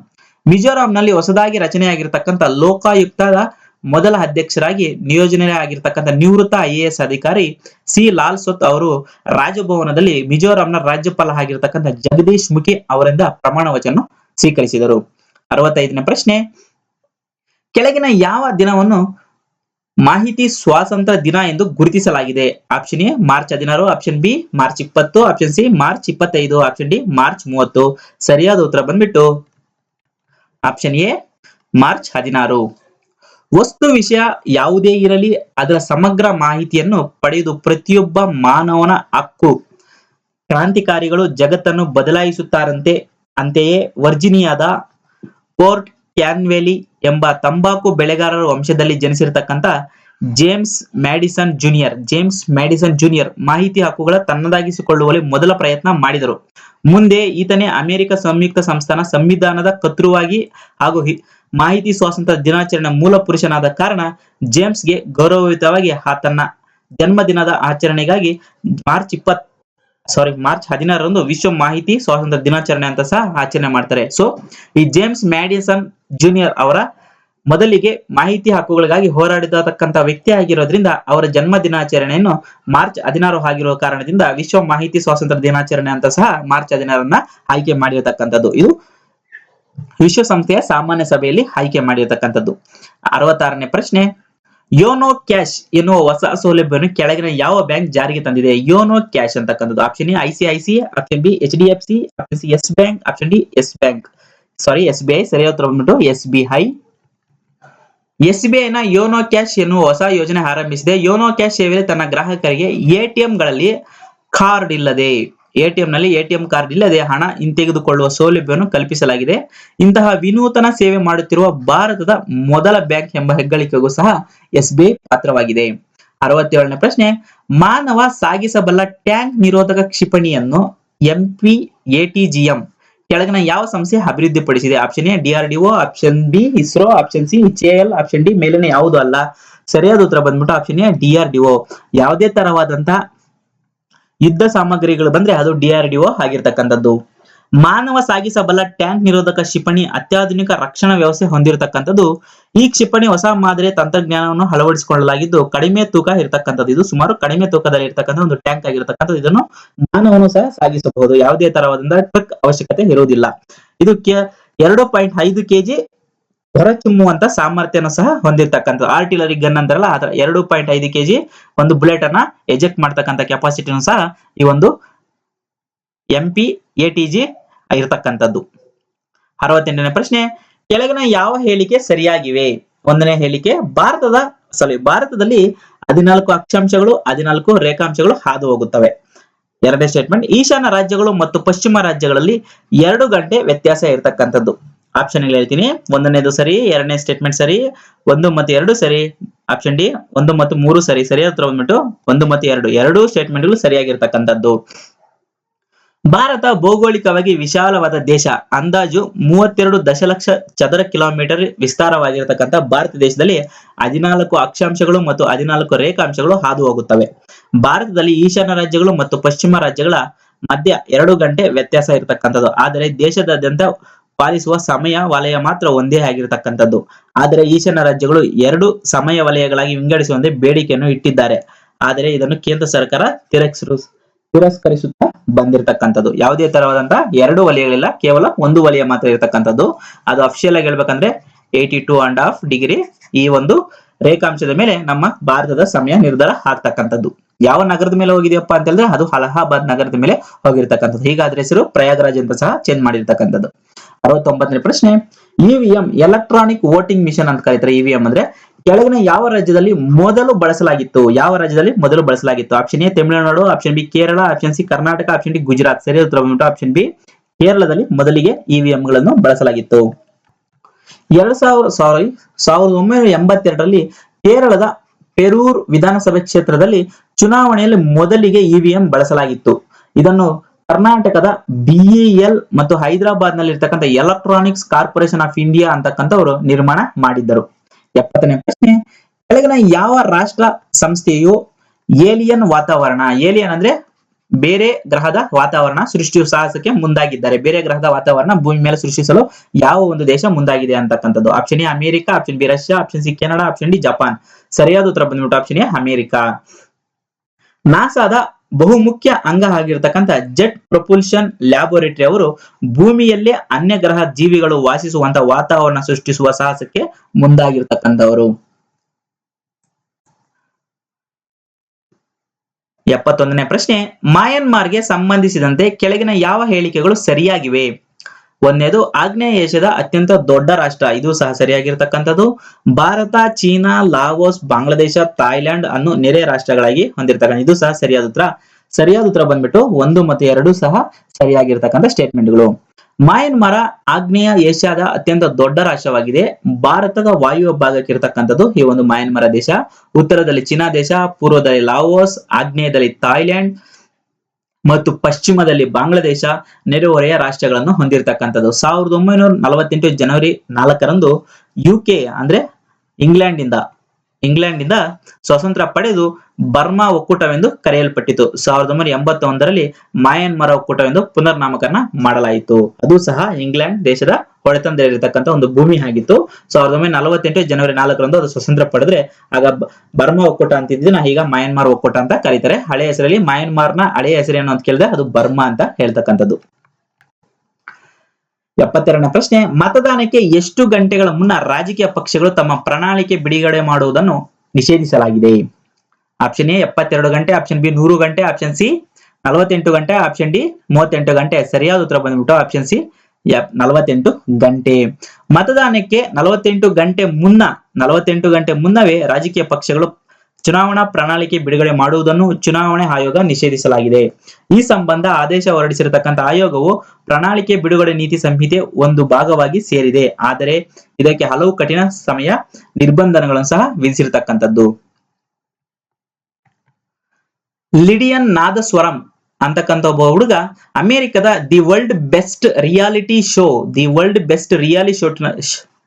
ಮಿಜೋರಾಂನಲ್ಲಿ ಹೊಸದಾಗಿ ರಚನೆಯಾಗಿರ್ತಕ್ಕಂಥ ಲೋಕಾಯುಕ್ತದ ಮೊದಲ ಅಧ್ಯಕ್ಷರಾಗಿ ನಿಯೋಜನೆ ಆಗಿರ್ತಕ್ಕಂಥ ನಿವೃತ್ತ IAS ಅಧಿಕಾರಿ ಸಿ ಲಾಲ್ ಸ್ವತ್ ಅವರು ರಾಜಭವನದಲ್ಲಿ ಮಿಜೋರಾಂನ ರಾಜ್ಯಪಾಲ ಆಗಿರ್ತಕ್ಕಂಥ ಜಗದೀಶ್ ಮುಖಿ ಅವರಿಂದ ಪ್ರಮಾಣ ವಚನ ಸ್ವೀಕರಿಸಿದರು. 65ನೇ ಪ್ರಶ್ನೆ, ಕೆಳಗಿನ ಯಾವ ದಿನವನ್ನು ಮಾಹಿತಿ ಸ್ವಾತಂತ್ರ್ಯ ದಿನ ಎಂದು ಗುರುತಿಸಲಾಗಿದೆ? Option A March 16, option B March 20, option C March 25, option D March 30. ಸರಿಯಾದ ಉತ್ತರ ಬಂದ್ಬಿಟ್ಟು ಆಪ್ಷನ್ ಎ ಮಾರ್ಚ್ 16. ವಸ್ತು ವಿಷಯ ಯಾವುದೇ ಇರಲಿ ಅದರ ಸಮಗ್ರ ಮಾಹಿತಿಯನ್ನು ಪಡೆಯುವುದು ಪ್ರತಿಯೊಬ್ಬ ಮಾನವನ ಹಕ್ಕು ಕ್ರಾಂತಿಕಾರಿಗಳು ಜಗತ್ತನ್ನು ಬದಲಾಯಿಸುತ್ತಾರಂತೆ. ಅಂತೆಯೇ ವರ್ಜಿನಿಯಾದ ಪೋರ್ಟ್ ಕ್ಯಾನ್ವೆಲಿ ಎಂಬ ತಂಬಾಕು ಬೆಳೆಗಾರರ ವಂಶದಲ್ಲಿ ಜನಿಸಿರತಕ್ಕಂತ ಜೇಮ್ಸ್ ಮ್ಯಾಡಿಸನ್ ಜೂನಿಯರ್ ಮಾಹಿತಿ ಹಕ್ಕುಗಳ ತನ್ನದಾಗಿಸಿಕೊಳ್ಳುವಲ್ಲಿ ಮೊದಲ ಪ್ರಯತ್ನ ಮಾಡಿದರು. ಮುಂದೆ ಈತನೇ ಅಮೆರಿಕ ಸಂಯುಕ್ತ ಸಂಸ್ಥಾನ ಸಂವಿಧಾನದ ಕರ್ತೃವಾಗಿ ಹಾಗೂ ಮಾಹಿತಿ ಸ್ವಾತಂತ್ರ್ಯ ದಿನಾಚರಣೆ ಮೂಲ ಪುರುಷನಾದ ಕಾರಣ ಜೇಮ್ಸ್ಗೆ ಗೌರವಯುತವಾಗಿ ಆತನ ಜನ್ಮದಿನದ ಆಚರಣೆಗಾಗಿ ಮಾರ್ಚ್ 16ರಂದು ವಿಶ್ವ ಮಾಹಿತಿ ಸ್ವಾತಂತ್ರ್ಯ ದಿನಾಚರಣೆ ಅಂತ ಸಹ ಆಚರಣೆ ಮಾಡ್ತಾರೆ. ಸೊ ಈ ಜೇಮ್ಸ್ ಮ್ಯಾಡಿಸನ್ ಜೂನಿಯರ್ ಅವರ ಮೊದಲಿಗೆ ಮಾಹಿತಿ ಹಕ್ಕುಗಳಿಗಾಗಿ ಹೋರಾಡಿರತಕ್ಕಂತ ವ್ಯಕ್ತಿ ಆಗಿರೋದ್ರಿಂದ ಅವರ ಜನ್ಮ ದಿನಾಚರಣೆಯನ್ನು ಮಾರ್ಚ್ 16 ಆಗಿರುವ ಕಾರಣದಿಂದ ವಿಶ್ವ ಮಾಹಿತಿ ಸ್ವಾತಂತ್ರ್ಯ ದಿನಾಚರಣೆ ಅಂತ ಸಹ ಮಾರ್ಚ್ 16ರನ್ನ ಆಯ್ಕೆ ಮಾಡಿರತಕ್ಕಂಥದ್ದು. ಇದು ವಿಶ್ವಸಂಸ್ಥೆಯ ಸಾಮಾನ್ಯ ಸಭೆಯಲ್ಲಿ ಆಯ್ಕೆ ಮಾಡಿರತಕ್ಕಂಥದ್ದು. 66ನೇ ಪ್ರಶ್ನೆ, ಯೋನೋ ಕ್ಯಾಶ್ ಎನ್ನುವ ಹೊಸ ಸೌಲಭ್ಯವನ್ನು ಕೆಳಗಿನ ಯಾವ ಬ್ಯಾಂಕ್ ಜಾರಿಗೆ ತಂದಿದೆ? ಯೋನೋ ಕ್ಯಾಶ್ ಅಂತಕ್ಕಂಥದ್ದು option A ICICI, option B HDFC, option C Yes Bank, option D SBI. ಸರಿಯಾದ ಉತ್ತರ ಬಂದ್ಬಿಟ್ಟು SBI. SBI ನ ಯೋನೋ ಕ್ಯಾಶ್ ಎನ್ನುವ ಹೊಸ ಯೋಜನೆ ಆರಂಭಿಸಿದೆ. ಯೋನೋ ಕ್ಯಾಶ್ ಸೇವೆಯಲ್ಲಿ ತನ್ನ ಗ್ರಾಹಕರಿಗೆ ATM ನಲ್ಲಿ ATM ಕಾರ್ಡ್ ಇಲ್ಲದೆ ಹಣ ಹಿಂತೆಗೆದುಕೊಳ್ಳುವ ಸೌಲಭ್ಯವನ್ನು ಕಲ್ಪಿಸಲಾಗಿದೆ. ಇಂತಹ ವಿನೂತನ ಸೇವೆ ಮಾಡುತ್ತಿರುವ ಭಾರತದ ಮೊದಲ ಬ್ಯಾಂಕ್ ಎಂಬ ಹೆಗ್ಗಳಿಕೆಗೂ ಸಹ SBI ಪಾತ್ರವಾಗಿದೆ. 67ನೇ ಪ್ರಶ್ನೆ, ಮಾನವ ಸಾಗಿಸಬಲ್ಲ ಟ್ಯಾಂಕ್ ನಿರೋಧಕ ಕ್ಷಿಪಣಿಯನ್ನು MPATGM ಕೆಳಗಿನ ಯಾವ ಸಂಸ್ಥೆ ಅಭಿವೃದ್ಧಿಪಡಿಸಿದೆ? Option A DRDO, option B ISRO, option C HAL, option D ಮೇಲಿನ ಯಾವುದು ಅಲ್ಲ. ಸರಿಯಾದ ಉತ್ತರ ಬಂದ್ಬಿಟ್ಟು ಆಪ್ಷನ್ ಎ DRDO. ಯಾವುದೇ ತರವಾದಂತಹ ಯುದ್ಧ ಸಾಮಗ್ರಿಗಳು ಬಂದ್ರೆ ಅದು DRDO ಆಗಿರ್ತಕ್ಕಂಥದ್ದು. ಮಾನವ ಸಾಗಿಸಬಲ್ಲ ಟ್ಯಾಂಕ್ ನಿರೋಧಕ ಕ್ಷಿಪಣಿ ಅತ್ಯಾಧುನಿಕ ರಕ್ಷಣಾ ವ್ಯವಸ್ಥೆ ಹೊಂದಿರತಕ್ಕಂಥದ್ದು. ಈ ಕ್ಷಿಪಣಿ ಹೊಸ ಮಾದರಿಯ ತಂತ್ರಜ್ಞಾನವನ್ನು ಅಳವಡಿಸಿಕೊಳ್ಳಲಾಗಿದ್ದು ಕಡಿಮೆ ತೂಕ ಇರತಕ್ಕಂಥದ್ದು. ಇದು ಸುಮಾರು ಕಡಿಮೆ ತೂಕದಲ್ಲಿ ಇರತಕ್ಕಂಥ ಒಂದು ಟ್ಯಾಂಕ್ ಆಗಿರತಕ್ಕಂಥದ್ದು. ಇದನ್ನು ಮಾನವನು ಸಹ ಸಾಗಿಸಬಹುದು. ಯಾವುದೇ ತರವಾದ ಟ್ರಕ್ ಅವಶ್ಯಕತೆ ಇರುವುದಿಲ್ಲ. ಇದು 2.5 kg ಹೊರಚಿಮ್ಮುವಂತ ಸಾಮರ್ಥ್ಯನ ಸಹ ಹೊಂದಿರತಕ್ಕಂಥದ್ದು. ಆರ್ಟಿಲರಿ ಗನ್ ಅಂತಾರಲ್ಲ ಆತರ 2.5 kg ಒಂದು ಬುಲೆಟ್ ಅನ್ನ ಎಜೆಕ್ಟ್ ಮಾಡ್ತಕ್ಕಂಥ ಕೆಪಾಸಿಟಿನೂ ಸಹ ಈ ಒಂದು MPATG ಇರತಕ್ಕಂಥದ್ದು. 68ನೇ ಪ್ರಶ್ನೆ, ಕೆಳಗಿನ ಯಾವ ಹೇಳಿಕೆ ಸರಿಯಾಗಿವೆ? 1ನೇ ಹೇಳಿಕೆ, ಭಾರತದಲ್ಲಿ 14 ಅಕ್ಷಾಂಶಗಳು 14 ರೇಖಾಂಶಗಳು ಹಾದು ಹೋಗುತ್ತವೆ. 2ನೇ ಸ್ಟೇಟ್ಮೆಂಟ್, ಈಶಾನ್ಯ ರಾಜ್ಯಗಳು ಮತ್ತು ಪಶ್ಚಿಮ ರಾಜ್ಯಗಳಲ್ಲಿ 2 ಗಂಟೆ ವ್ಯತ್ಯಾಸ ಇರತಕ್ಕಂಥದ್ದು. ಆಪ್ಷನ್ ಹೇಳ್ತೀನಿ. 1ನೇದು ಸರಿ, 2ನೇ ಸ್ಟೇಟ್ಮೆಂಟ್ ಸರಿ, 1 ಮತ್ತು 2 ಸರಿ. ಆಪ್ಷನ್ ಡಿ 1 ಮತ್ತು 3 ಸರಿ. ಸರಿಯಾದ ಉತ್ತರ ಬಂದ್ಬಿಟ್ಟು 1 ಮತ್ತು 2 ಎರಡೂ ಸ್ಟೇಟ್ಮೆಂಟ್ಗಳು ಸರಿಯಾಗಿರ್ತಕ್ಕಂಥದ್ದು. ಭಾರತ ಭೌಗೋಳಿಕವಾಗಿ ವಿಶಾಲವಾದ ದೇಶ. ಅಂದಾಜು 32 ದಶಲಕ್ಷ ಚದರ ಕಿಲೋಮೀಟರ್ ವಿಸ್ತಾರವಾಗಿರತಕ್ಕಂಥ ಭಾರತ ದೇಶದಲ್ಲಿ 14 ಅಕ್ಷಾಂಶಗಳು ಮತ್ತು 14 ರೇಖಾಂಶಗಳು ಹಾದು ಹೋಗುತ್ತವೆ. ಭಾರತದಲ್ಲಿ ಈಶಾನ್ಯ ರಾಜ್ಯಗಳು ಮತ್ತು ಪಶ್ಚಿಮ ರಾಜ್ಯಗಳ ಮಧ್ಯ 2 ಗಂಟೆ ವ್ಯತ್ಯಾಸ ಇರತಕ್ಕಂಥದ್ದು. ಆದರೆ ದೇಶದಾದ್ಯಂತ ಪಾಲಿಸುವ ಸಮಯ ವಲಯ ಮಾತ್ರ ಒಂದೇ ಆಗಿರತಕ್ಕಂಥದ್ದು. ಆದರೆ ಈಶಾನ್ಯ ರಾಜ್ಯಗಳು 2 ಸಮಯ ವಲಯಗಳಾಗಿ ವಿಂಗಡಿಸುವಂತೆ ಬೇಡಿಕೆಯನ್ನು ಇಟ್ಟಿದ್ದಾರೆ. ಆದರೆ ಇದನ್ನು ಕೇಂದ್ರ ಸರ್ಕಾರ ತಿರಸ್ಕರಿಸುತ್ತಾ ಬಂದಿರತಕ್ಕಂಥದ್ದು. ಯಾವುದೇ ತರವಾದಂತಹ 2 ವಲಯಗಳಿಲ್ಲ, ಕೇವಲ 1 ವಲಯ ಮಾತ್ರ ಇರತಕ್ಕಂಥದ್ದು. ಅದು ಅಫಿಷಿಯಲ್ ಆಗಿ ಹೇಳ್ಬೇಕಂದ್ರೆ 82.5 ಡಿಗ್ರಿ ಈ ಒಂದು ರೇಖಾಂಶದ ಮೇಲೆ ನಮ್ಮ ಭಾರತದ ಸಮಯ ನಿರ್ಧಾರ ಆಗ್ತಕ್ಕಂಥದ್ದು. ಯಾವ ನಗರದ ಮೇಲೆ ಹೋಗಿದೆಯಪ್ಪ ಅಂತ ಹೇಳಿದ್ರೆ ಅದು ಅಲಹಾಬಾದ್ ನಗರದ ಮೇಲೆ ಹೋಗಿರ್ತಕ್ಕಂಥದ್ದು. ಹೀಗಾದ್ರೆ ಹೆಸರು ಪ್ರಯಾಗ್ರಾಜ್ ಅಂತ ಸಹ ಚೇಂಜ್ ಮಾಡಿರ್ತಕ್ಕಂಥದ್ದು. 69ನೇ ಪ್ರಶ್ನೆ, EVM ಎಲೆಕ್ಟ್ರಾನಿಕ್ ವೋಟಿಂಗ್ ಮಿಷನ್ ಅಂತ ಕರೀತಾರೆ. EVM ಅಂದ್ರೆ ಕೆಳಗಿನ ಯಾವ ರಾಜ್ಯದಲ್ಲಿ ಮೊದಲು ಬಳಸಲಾಗಿತ್ತು? Option A Tamil Nadu, option B Kerala, option C Karnataka, option D Gujarat. ಸರಿಯಾದ ಉತ್ತರ ಬಂದ್ಬಿಟ್ಟು ಆಪ್ಷನ್ ಬಿ ಕೇರಳದಲ್ಲಿ ಮೊದಲಿಗೆ EVM ಗಳನ್ನು ಬಳಸಲಾಗಿತ್ತು. 1982ರಲ್ಲಿ ಕೇರಳದ ಪೆರೂರ್ ವಿಧಾನಸಭೆ ಕ್ಷೇತ್ರದಲ್ಲಿ ಚುನಾವಣೆಯಲ್ಲಿ ಮೊದಲಿಗೆ EVM ಬಳಸಲಾಗಿತ್ತು. ಇದನ್ನು ಕರ್ನಾಟಕದ BEL ಮತ್ತು ಹೈದರಾಬಾದ್ ನಲ್ಲಿ ಇರ್ತಕ್ಕಂಥ ಎಲೆಕ್ಟ್ರಾನಿಕ್ಸ್ ಕಾರ್ಪೊರೇಷನ್ ಆಫ್ ಇಂಡಿಯಾ ಅಂತಕ್ಕಂಥವರು ನಿರ್ಮಾಣ ಮಾಡಿದ್ದರು. 70ನೇ ಪ್ರಶ್ನೆ, ಕೆಳಗಿನ ಯಾವ ರಾಷ್ಟ್ರ ಸಂಸ್ಥೆಯು ಏಲಿಯನ್ ಅಂದ್ರೆ ಬೇರೆ ಗ್ರಹದ ವಾತಾವರಣ ಸೃಷ್ಟಿಸುವ ಸಾಹಸಕ್ಕೆ ಮುಂದಾಗಿದ್ದಾರೆ? ಬೇರೆ ಗ್ರಹದ ವಾತಾವರಣ ಭೂಮಿ ಮೇಲೆ ಸೃಷ್ಟಿಸಲು ಯಾವ ಒಂದು ದೇಶ ಮುಂದಾಗಿದೆ ಅಂತಕ್ಕಂಥದ್ದು. Option A America, option B Russia, option C Canada, option D Japan. ಸರಿಯಾದ ಉತ್ತರ ಬಂದ್ಬಿಟ್ಟು ಆಪ್ಷನ್ ಎ ಅಮೆರಿಕ. ನಾಸಾದ ಬಹುಮುಖ್ಯ ಅಂಗ ಆಗಿರತಕ್ಕಂಥ ಜೆಟ್ ಪ್ರೊಪಲ್ಷನ್ ಲ್ಯಾಬೋರೇಟರಿ ಅವರು ಭೂಮಿಯಲ್ಲೇ ಅನ್ಯ ಗ್ರಹ ಜೀವಿಗಳು ವಾಸಿಸುವಂತ ವಾತಾವರಣ ಸೃಷ್ಟಿಸುವ ಸಾಹಸಕ್ಕೆ ಮುಂದಾಗಿರ್ತಕ್ಕಂಥವರು. 71ನೇ ಪ್ರಶ್ನೆ, ಮಯನ್ಮಾರ್ಗೆ ಸಂಬಂಧಿಸಿದಂತೆ ಕೆಳಗಿನ ಯಾವ ಹೇಳಿಕೆಗಳು ಸರಿಯಾಗಿವೆ? 1ನೇದು ಆಗ್ನೇಯ ಏಷ್ಯಾದ ಅತ್ಯಂತ ದೊಡ್ಡ ರಾಷ್ಟ್ರ. ಇದು ಸಹ ಸರಿಯಾಗಿರ್ತಕ್ಕಂಥದ್ದು. Bharat, China, Laos, Bangladesh, Thailand ಅನ್ನು ನೆರೆ ರಾಷ್ಟ್ರಗಳಾಗಿ ಹೊಂದಿರತಕ್ಕಂಥ ಇದು ಸಹ ಸರಿಯಾದ ಉತ್ತರ. ಸರಿಯಾದ ಉತ್ತರ ಬಂದ್ಬಿಟ್ಟು 1 ಮತ್ತು 2 ಸಹ ಸರಿಯಾಗಿರ್ತಕ್ಕಂಥ ಸ್ಟೇಟ್ಮೆಂಟ್ಗಳು. ಮಯನ್ಮಾರ ಆಗ್ನೇಯ ಏಷ್ಯಾದ ಅತ್ಯಂತ ದೊಡ್ಡ ರಾಷ್ಟ್ರವಾಗಿದೆ. ಭಾರತದ ವಾಯುವ್ಯ ಭಾಗಕ್ಕೆ ಇರತಕ್ಕಂಥದ್ದು ಈ ಒಂದು ಮಯನ್ಮಾರ ದೇಶ. ಉತ್ತರದಲ್ಲಿ ಚೀನಾ ದೇಶ, ಪೂರ್ವದಲ್ಲಿ ಲಾವೋಸ್, ಆಗ್ನೇಯದಲ್ಲಿ ಥಾಯ್ಲೆಂಡ್ ಮತ್ತು ಪಶ್ಚಿಮದಲ್ಲಿ ಬಾಂಗ್ಲಾದೇಶ ನೆರೆಹೊರೆಯ ರಾಷ್ಟ್ರಗಳನ್ನು ಹೊಂದಿರತಕ್ಕಂಥದ್ದು. 1948 ಜನವರಿ 4ರಂದು ಯುಕೆ ಅಂದ್ರೆ ಇಂಗ್ಲೆಂಡ್ನಿಂದ ಸ್ವಾತಂತ್ರ್ಯ ಪಡೆದು ಬರ್ಮಾ ಒಕ್ಕೂಟವೆಂದು ಕರೆಯಲ್ಪಟ್ಟಿತು. 1981ರಲ್ಲಿ ಮಯನ್ಮಾರ ಒಕ್ಕೂಟವೆಂದು ಪುನರ್ನಾಮಕರಣ ಮಾಡಲಾಯಿತು. ಅದು ಸಹ ಇಂಗ್ಲೆಂಡ್ ದೇಶದ ಹೊಡೆತದಲ್ಲಿರತಕ್ಕಂಥ ಒಂದು ಭೂಮಿ ಆಗಿತ್ತು. 1948 ಜನವರಿ 4ರಂದು ಅದು ಸ್ವಾತಂತ್ರ್ಯ ಪಡೆದ್ರೆ ಆಗ ಬರ್ಮಾ ಒಕ್ಕೂಟ ಅಂತಿದ್ದನ್ನ ಈಗ ಮಯನ್ಮಾರ್ ಒಕ್ಕೂಟ ಅಂತ ಕರೀತಾರೆ. ಹಳೆಯ ಹೆಸರಲ್ಲಿ ಮಯನ್ಮಾರ್ನ ಹಳೆಯ ಹೆಸರೇನು ಅಂತ ಕೇಳಿದ್ರೆ ಅದು ಬರ್ಮಾ ಅಂತ ಹೇಳ್ತಕ್ಕಂಥದ್ದು. 72ನೇ ಪ್ರಶ್ನೆ, ಮತದಾನಕ್ಕೆ ಎಷ್ಟು ಗಂಟೆಗಳ ಮುನ್ನ ರಾಜಕೀಯ ಪಕ್ಷಗಳು ತಮ್ಮ ಪ್ರಣಾಳಿಕೆ ಬಿಡುಗಡೆ ಮಾಡುವುದನ್ನು ನಿಷೇಧಿಸಲಾಗಿದೆ? ಆಪ್ಷನ್ ಎ 72 ಗಂಟೆ, ಆಪ್ಷನ್ ಬಿ 100 ಗಂಟೆ, ಆಪ್ಷನ್ ಸಿ 48 ಗಂಟೆ, ಆಪ್ಷನ್ ಡಿ 38 ಗಂಟೆ. ಸರಿಯಾದ ಉತ್ತರ ಬಂದ್ಬಿಟ್ಟು ಆಪ್ಷನ್ ಸಿ 48 ಗಂಟೆ. ಮತದಾನಕ್ಕೆ 48 ಗಂಟೆ ಮುನ್ನವೇ ರಾಜಕೀಯ ಪಕ್ಷಗಳು ಚುನಾವಣಾ ಪ್ರಣಾಳಿಕೆ ಬಿಡುಗಡೆ ಮಾಡುವುದನ್ನು ಚುನಾವಣೆ ಆಯೋಗ ನಿಷೇಧಿಸಲಾಗಿದೆ. ಈ ಸಂಬಂಧ ಆದೇಶ ಹೊರಡಿಸಿರತಕ್ಕಂಥ ಆಯೋಗವು ಪ್ರಣಾಳಿಕೆ ಬಿಡುಗಡೆ ನೀತಿ ಸಂಹಿತೆ ಒಂದು ಭಾಗವಾಗಿ ಸೇರಿದೆ. ಆದರೆ ಇದಕ್ಕೆ ಹಲವು ಕಠಿಣ ಸಮಯ ನಿರ್ಬಂಧಗಳನ್ನು ಸಹ ವಿಧಿಸಿರತಕ್ಕಂಥದ್ದು. ಲಿಡಿಯನ್ ನಾದಸ್ವರಂ ಅಂತಕ್ಕಂಥ ಒಬ್ಬ ಹುಡುಗ ಅಮೆರಿಕದ ದಿ ವರ್ಲ್ಡ್ ಬೆಸ್ಟ್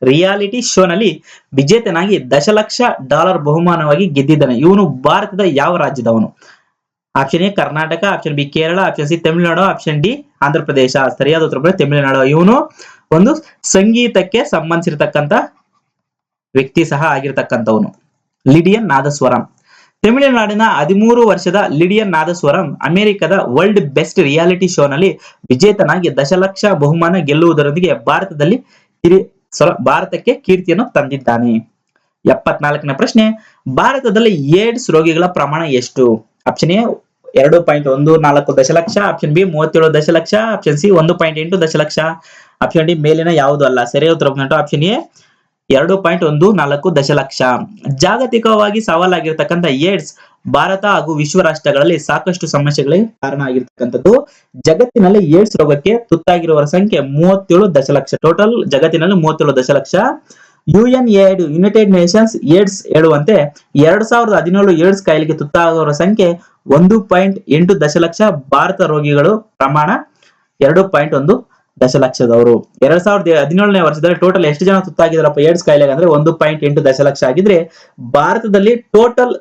ರಿಯಾಲಿಟಿ ಶೋನಲ್ಲಿ ವಿಜೇತನಾಗಿ $1,00,000 ಬಹುಮಾನವಾಗಿ ಗೆದ್ದಿದ್ದಾನೆ. ಇವನು ಭಾರತದ ಯಾವ ರಾಜ್ಯದವನು? Option A Karnataka, option B Kerala, option C Tamil Nadu, option D Andhra Pradesh. ಸರಿಯಾದ ಉತ್ತರ ತಮಿಳುನಾಡು. ಇವನು ಒಂದು ಸಂಗೀತಕ್ಕೆ ಸಂಬಂಧಿಸಿರ್ತಕ್ಕಂಥ ವ್ಯಕ್ತಿ ಸಹ ಆಗಿರ್ತಕ್ಕಂಥವನು ಲಿಡಿಯನ್ ನಾದಸ್ವರಂ. ತಮಿಳುನಾಡಿನ 13 ವರ್ಷದ ಲಿಡಿಯನ್ ನಾದಸ್ವರಂ ಅಮೆರಿಕದ ವರ್ಲ್ಡ್ ಬೆಸ್ಟ್ ರಿಯಾಲಿಟಿ ಶೋನಲ್ಲಿ ವಿಜೇತನಾಗಿ $1,00,000 ಬಹುಮಾನ ಗೆಲ್ಲುವುದರೊಂದಿಗೆ ಭಾರತಕ್ಕೆ ಕೀರ್ತಿಯನ್ನು ತಂದಿದ್ದಾನೆ. 74ನೇ ಪ್ರಶ್ನೆ, ಭಾರತದಲ್ಲಿ ಏಡ್ಸ್ ರೋಗಿಗಳ ಪ್ರಮಾಣ ಎಷ್ಟು? ಆಪ್ಷನ್ ಎ 2.14 ದಶಲಕ್ಷ, ಆಪ್ಷನ್ ಬಿ 37 ದಶಲಕ್ಷ, ಆಪ್ಷನ್ ಸಿ 1.8 ದಶಲಕ್ಷ, ಆಪ್ಷನ್ ಡಿ ಮೇಲಿನ ಯಾವುದು ಅಲ್ಲ. ಸರಿಯಾದ ಉತ್ತರ ಬಂದ್ಬಿಟ್ಟು ಆಪ್ಷನ್ ಎ 2.14 ದಶಲಕ್ಷ. ಜಾಗತಿಕವಾಗಿ ಸವಾಲಾಗಿರ್ತಕ್ಕಂಥ ಏಡ್ಸ್ ಭಾರತ ಹಾಗೂ ವಿಶ್ವ ರಾಷ್ಟ್ರಗಳಲ್ಲಿ ಸಾಕಷ್ಟು ಸಮಸ್ಯೆಗಳಿಗೆ ಕಾರಣ ಆಗಿರ್ತಕ್ಕಂಥದ್ದು. ಜಗತ್ತಿನಲ್ಲಿ ಏಡ್ಸ್ ರೋಗಕ್ಕೆ ತುತ್ತಾಗಿರುವವರ ಸಂಖ್ಯೆ 37 ದಶಲಕ್ಷ. ಟೋಟಲ್ ಜಗತ್ತಿನಲ್ಲಿ 37 ದಶಲಕ್ಷ. ಯುನೈಟೆಡ್ ನೇಷನ್ಸ್ ಏಡ್ಸ್ ಹೇಳುವಂತೆ 2017 ಏಡ್ಸ್ ಕಾಯಿಲೆಗೆ ತುತ್ತಾಗುವವರ ಸಂಖ್ಯೆ 1.8 ದಶಲಕ್ಷ. ಭಾರತ ರೋಗಿಗಳು ಪ್ರಮಾಣ 2.1 ದಶಲಕ್ಷದವರು. 2017ನೇ ವರ್ಷದಲ್ಲಿ ಟೋಟಲ್ ಎಷ್ಟು ಜನ ತುತ್ತಾಗಿದ್ದಾರಪ್ಪ ಏಡ್ಸ್ ಕಾಯಿಲೆಗೆ ಅಂದ್ರೆ 1.8 ದಶಲಕ್ಷ ಆಗಿದ್ರೆ, ಭಾರತದಲ್ಲಿ ಟೋಟಲ್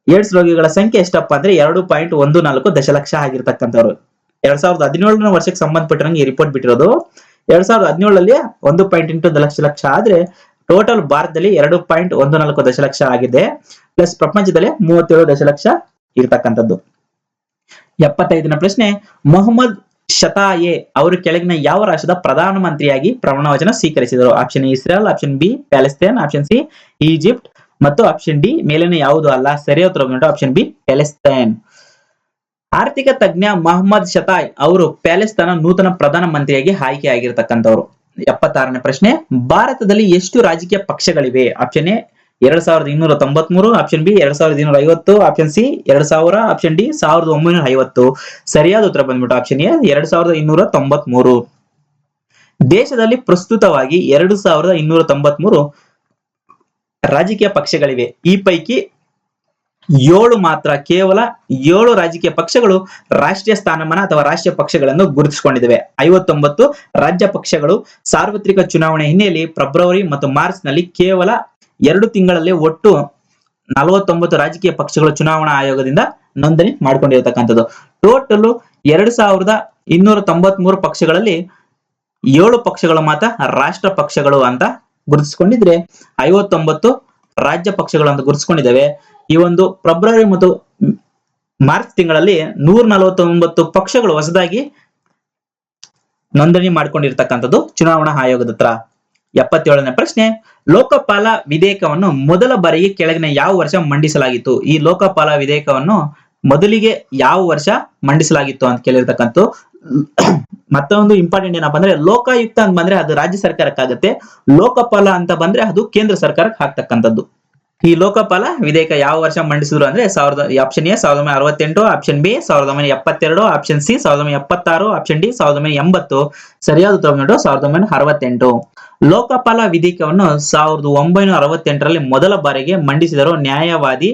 ಏಡ್ಸ್ ರೋಗಿಗಳ ಸಂಖ್ಯೆ ಎಷ್ಟಪ್ಪ ಅಂದ್ರೆ 2.14 ದಶಲಕ್ಷ ಆಗಿರ್ತಕ್ಕಂಥವ್ರು. 2017ನೇ ವರ್ಷಕ್ಕೆ ಸಂಬಂಧಪಟ್ಟಂಗೆ ಈ ರಿಪೋರ್ಟ್ ಬಿಟ್ಟಿರೋದು. 2017ರಲ್ಲಿ 1.8 ದಶಲಕ್ಷ ಆದ್ರೆ ಟೋಟಲ್ ಭಾರತದಲ್ಲಿ 2.14 ದಶಲಕ್ಷ ಆಗಿದೆ. ಪ್ಲಸ್ ಪ್ರಪಂಚದಲ್ಲಿ 37 ದಶಲಕ್ಷ ಇರ್ತಕ್ಕಂಥದ್ದು. 75ನೇ ಪ್ರಶ್ನೆ, ಮೊಹಮ್ಮದ್ ಶತಾಯೆ ಅವರು ಕೆಳಗಿನ ಯಾವ ರಾಷ್ಟ್ರದ ಪ್ರಧಾನಮಂತ್ರಿಯಾಗಿ ಪ್ರಮಾಣವಚನ ಸ್ವೀಕರಿಸಿದರು? Option A Israel, option B Palestine, option C Egypt ಮತ್ತು ಆಪ್ಷನ್ ಡಿ ಮೇಲಿನ ಯಾವುದು ಅಲ್ಲ. ಸರಿಯಾದ ಉತ್ತರ ಬಂದ್ಬಿಟ್ಟು ಆಪ್ಷನ್ ಬಿ ಪ್ಯಾಲೆಸ್ತೈನ್. ಆರ್ಥಿಕ ತಜ್ಞ ಮೊಹಮ್ಮದ್ ಶತಾಯ್ ಅವರು ಪ್ಯಾಲೆಸ್ತೈನ್ನ ನೂತನ ಪ್ರಧಾನ ಮಂತ್ರಿಯಾಗಿ ಆಯ್ಕೆಯಾಗಿರ್ತಕ್ಕಂಥವ್ರು. 76ನೇ ಪ್ರಶ್ನೆ, ಭಾರತದಲ್ಲಿ ಎಷ್ಟು ರಾಜಕೀಯ ಪಕ್ಷಗಳಿವೆ? Option A 2293, option B 2250, option C 2000, option D 1950. ಸರಿಯಾದ ಉತ್ತರ ಬಂದ್ಬಿಟ್ಟು ಆಪ್ಷನ್ ಎ 2293. ದೇಶದಲ್ಲಿ ಪ್ರಸ್ತುತವಾಗಿ 2293 ರಾಜಕೀಯ ಪಕ್ಷಗಳಿವೆ. ಈ ಪೈಕಿ 7 ಮಾತ್ರ, ಕೇವಲ 7 ರಾಜಕೀಯ ಪಕ್ಷಗಳು ರಾಷ್ಟ್ರೀಯ ಸ್ಥಾನಮಾನ ಅಥವಾ ರಾಷ್ಟ್ರೀಯ ಪಕ್ಷಗಳನ್ನು ಗುರುತಿಸಿಕೊಂಡಿವೆ. 59 ರಾಜ್ಯ ಪಕ್ಷಗಳು ಸಾರ್ವತ್ರಿಕ ಚುನಾವಣೆ ಹಿನ್ನೆಲೆಯಲ್ಲಿ ಫೆಬ್ರವರಿ ಮತ್ತು ಮಾರ್ಚ್ ನಲ್ಲಿ ಕೇವಲ 2 ತಿಂಗಳಲ್ಲಿ ಒಟ್ಟು 49 ರಾಜಕೀಯ ಪಕ್ಷಗಳು ಚುನಾವಣಾ ಆಯೋಗದಿಂದ ನೋಂದಣಿ ಮಾಡಿಕೊಂಡಿರತಕ್ಕಂಥದ್ದು. ಟೋಟಲ್ 2293 ಪಕ್ಷಗಳಲ್ಲಿ 7 ಪಕ್ಷಗಳು ಮಾತ್ರ ರಾಷ್ಟ್ರ ಪಕ್ಷಗಳು ಅಂತ ಗುರುತಿಸಿಕೊಂಡಿದ್ರೆ 59 ರಾಜ್ಯ ಪಕ್ಷಗಳು ಅಂತ ಗುರುತಿಸಿಕೊಂಡಿದ್ದಾವೆ. ಈ ಒಂದು ಫೆಬ್ರವರಿ ಮತ್ತು ಮಾರ್ಚ್ ತಿಂಗಳಲ್ಲಿ 149 ಪಕ್ಷಗಳು ಹೊಸದಾಗಿ ನೋಂದಣಿ ಮಾಡಿಕೊಂಡಿರ್ತಕ್ಕಂಥದ್ದು ಚುನಾವಣಾ ಆಯೋಗದ ಹತ್ರ. 77ನೇ ಪ್ರಶ್ನೆ, ಲೋಕಪಾಲ ವಿಧೇಯಕವನ್ನು ಮೊದಲ ಬಾರಿಗೆ ಕೆಳಗಿನ ಯಾವ ವರ್ಷ ಮಂಡಿಸಲಾಗಿತ್ತು? ಈ ಲೋಕಪಾಲ ವಿಧೇಯಕವನ್ನು ಮೊದಲಿಗೆ ಯಾವ ವರ್ಷ ಮಂಡಿಸಲಾಗಿತ್ತು ಅಂತ ಕೇಳಿರ್ತಕ್ಕಂಥ. ಮತ್ತೊಂದು ಇಂಪಾರ್ಟೆಂಟ್ ಏನಪ್ಪಾ ಅಂದ್ರೆ, ಲೋಕಾಯುಕ್ತ ಅಂತ ಬಂದ್ರೆ ಅದು ರಾಜ್ಯ ಸರ್ಕಾರಕ್ಕಾಗತ್ತೆ, ಲೋಕಪಾಲ ಅಂತ ಬಂದ್ರೆ ಅದು ಕೇಂದ್ರ ಸರ್ಕಾರಕ್ಕೆ ಆಗ್ತಕ್ಕಂಥದ್ದು. ಈ ಲೋಕಪಾಲ ವಿಧೇಯಕ ಯಾವ ವರ್ಷ ಮಂಡಿಸಿದ್ರು ಅಂದ್ರೆ option A 1968, option B 1972, option C 1976, option D 1980. ಸರಿಯಾದ ಉತ್ತರ ಬಂದ್ಬಿಟ್ಟು 1968. ಲೋಕಪಾಲ ವಿಧೇಯಕವನ್ನು 1968ರಲ್ಲಿ ಮೊದಲ ಬಾರಿಗೆ ಮಂಡಿಸಿದರು ನ್ಯಾಯವಾದಿ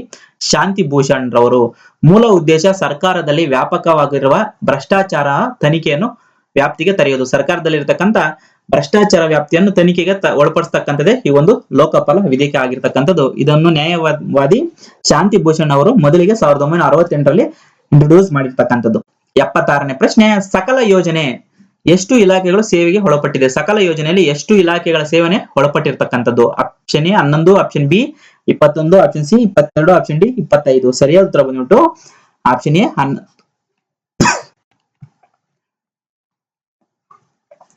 ಶಾಂತಿ ಭೂಷಣ್ ರವರು. ಮೂಲ ಉದ್ದೇಶ ಸರ್ಕಾರದಲ್ಲಿ ವ್ಯಾಪಕವಾಗಿರುವ ಭ್ರಷ್ಟಾಚಾರ ತನಿಖೆಯನ್ನು ವ್ಯಾಪ್ತಿಗೆ ತರೆಯುವುದು. ಸರ್ಕಾರದಲ್ಲಿ ಇರತಕ್ಕಂತ ಭ್ರಷ್ಟಾಚಾರ ವ್ಯಾಪ್ತಿಯನ್ನು ತನಿಖೆಗೆ ಒಳಪಡಿಸತಕ್ಕಂಥದ್ದೇ ಈ ಒಂದು ಲೋಕಪಾಲ ವಿಧೇಯಕ ಆಗಿರ್ತಕ್ಕಂಥದ್ದು. ಇದನ್ನು ನ್ಯಾಯವಾದಿ ಶಾಂತಿ ಭೂಷಣ್ ಅವರು ಮೊದಲಿಗೆ 1968ರಲ್ಲಿ ಇಂಟ್ರೊಡ್ಯೂಸ್ ಮಾಡಿರ್ತಕ್ಕಂಥದ್ದು. 76ನೇ ಪ್ರಶ್ನೆ, ಸಕಲ ಯೋಜನೆ ಎಷ್ಟು ಇಲಾಖೆಗಳು ಸೇವೆಗೆ ಒಳಪಟ್ಟಿದೆ? ಸಕಲ ಯೋಜನೆಯಲ್ಲಿ ಎಷ್ಟು ಇಲಾಖೆಗಳ ಸೇವನೆ ಒಳಪಟ್ಟಿರ್ತಕ್ಕಂಥದ್ದು? Option A 11, option B 21, option C 22, option D 25. ಸರಿಯಾದ ಉತ್ತರ ಬಂದ್ಬಿಟ್ಟು ಆಪ್ಷನ್ ಎ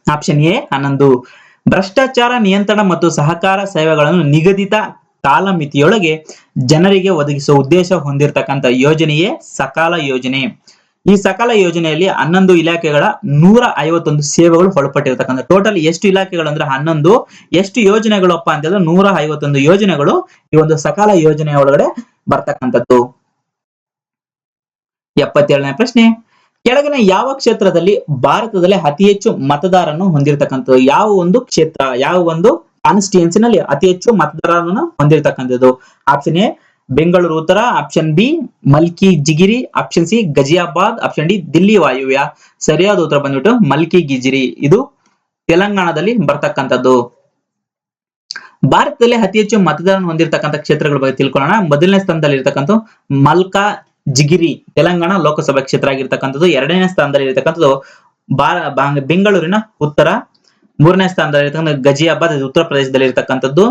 ಆಪ್ಷನ್ ಎ 11. ಭ್ರಷ್ಟಾಚಾರ ನಿಯಂತ್ರಣ ಮತ್ತು ಸಹಕಾರ ಸೇವೆಗಳನ್ನು ನಿಗದಿತ ಕಾಲಮಿತಿಯೊಳಗೆ ಜನರಿಗೆ ಒದಗಿಸುವ ಉದ್ದೇಶ ಹೊಂದಿರತಕ್ಕಂಥ ಯೋಜನೆಯೇ ಸಕಾಲ ಯೋಜನೆ. ಈ ಸಕಾಲ ಯೋಜನೆಯಲ್ಲಿ 11 ಇಲಾಖೆಗಳ 151 ಸೇವೆಗಳು ಒಳಪಟ್ಟಿರತಕ್ಕಂಥ. ಟೋಟಲ್ ಎಷ್ಟು ಇಲಾಖೆಗಳು ಅಂದ್ರೆ 11. ಎಷ್ಟು ಯೋಜನೆಗಳಪ್ಪ ಅಂತಂದ್ರೆ 151 ಯೋಜನೆಗಳು ಈ ಒಂದು ಸಕಾಲ ಯೋಜನೆಯ ಒಳಗಡೆ ಬರ್ತಕ್ಕಂಥದ್ದು. 77ನೇ ಪ್ರಶ್ನೆ, ಕೆಳಗಿನ ಯಾವ ಕ್ಷೇತ್ರದಲ್ಲಿ ಭಾರತದಲ್ಲಿ ಅತಿ ಹೆಚ್ಚು ಮತದಾರನ್ನು ಹೊಂದಿರತಕ್ಕಂಥದ್ದು? ಯಾವ ಒಂದು ಕ್ಷೇತ್ರ, ಯಾವ ಒಂದು ಕಾನ್ಸ್ಟಿಟ್ಯೂನ್ಸಿನಲ್ಲಿ ಅತಿ ಹೆಚ್ಚು ಮತದಾರರನ್ನು ಹೊಂದಿರತಕ್ಕಂಥದ್ದು? ಆಪ್ಷನ್ ಎ ಬೆಂಗಳೂರು ಉತ್ತರ, option B Malkajgiri, option C Ghaziabad, option D Delhi ವಾಯುವ್ಯ. ಸರಿಯಾದ ಉತ್ತರ ಬಂದ್ಬಿಟ್ಟು ಮಲ್ಕಿ ಗಿಜಿರಿ. ಇದು ತೆಲಂಗಾಣದಲ್ಲಿ ಬರ್ತಕ್ಕಂಥದ್ದು. ಭಾರತದಲ್ಲಿ ಅತಿ ಹೆಚ್ಚು ಮತದಾರ ಹೊಂದಿರತಕ್ಕಂಥ ಕ್ಷೇತ್ರಗಳ ಬಗ್ಗೆ ತಿಳ್ಕೊಳ್ಳೋಣ. ಮೊದಲನೇ ಸ್ಥಾನದಲ್ಲಿ ಇರತಕ್ಕಂಥ ಮಲ್ಕಾ ಜಿಗಿರಿ ತೆಲಂಗಾಣ ಲೋಕಸಭಾ ಕ್ಷೇತ್ರ ಆಗಿರ್ತಕ್ಕಂಥದ್ದು. ಎರಡನೇ ಸ್ಥಾನದಲ್ಲಿ ಇರತಕ್ಕಂಥದ್ದು ಬೆಂಗಳೂರಿನ ಉತ್ತರ. ಮೂರನೇ ಸ್ಥಾನದಲ್ಲಿ ಇರತಕ್ಕಂಥ ಗಜಿಯಾಬಾದ್ ಉತ್ತರ ಪ್ರದೇಶದಲ್ಲಿ ಇರತಕ್ಕಂಥದ್ದು.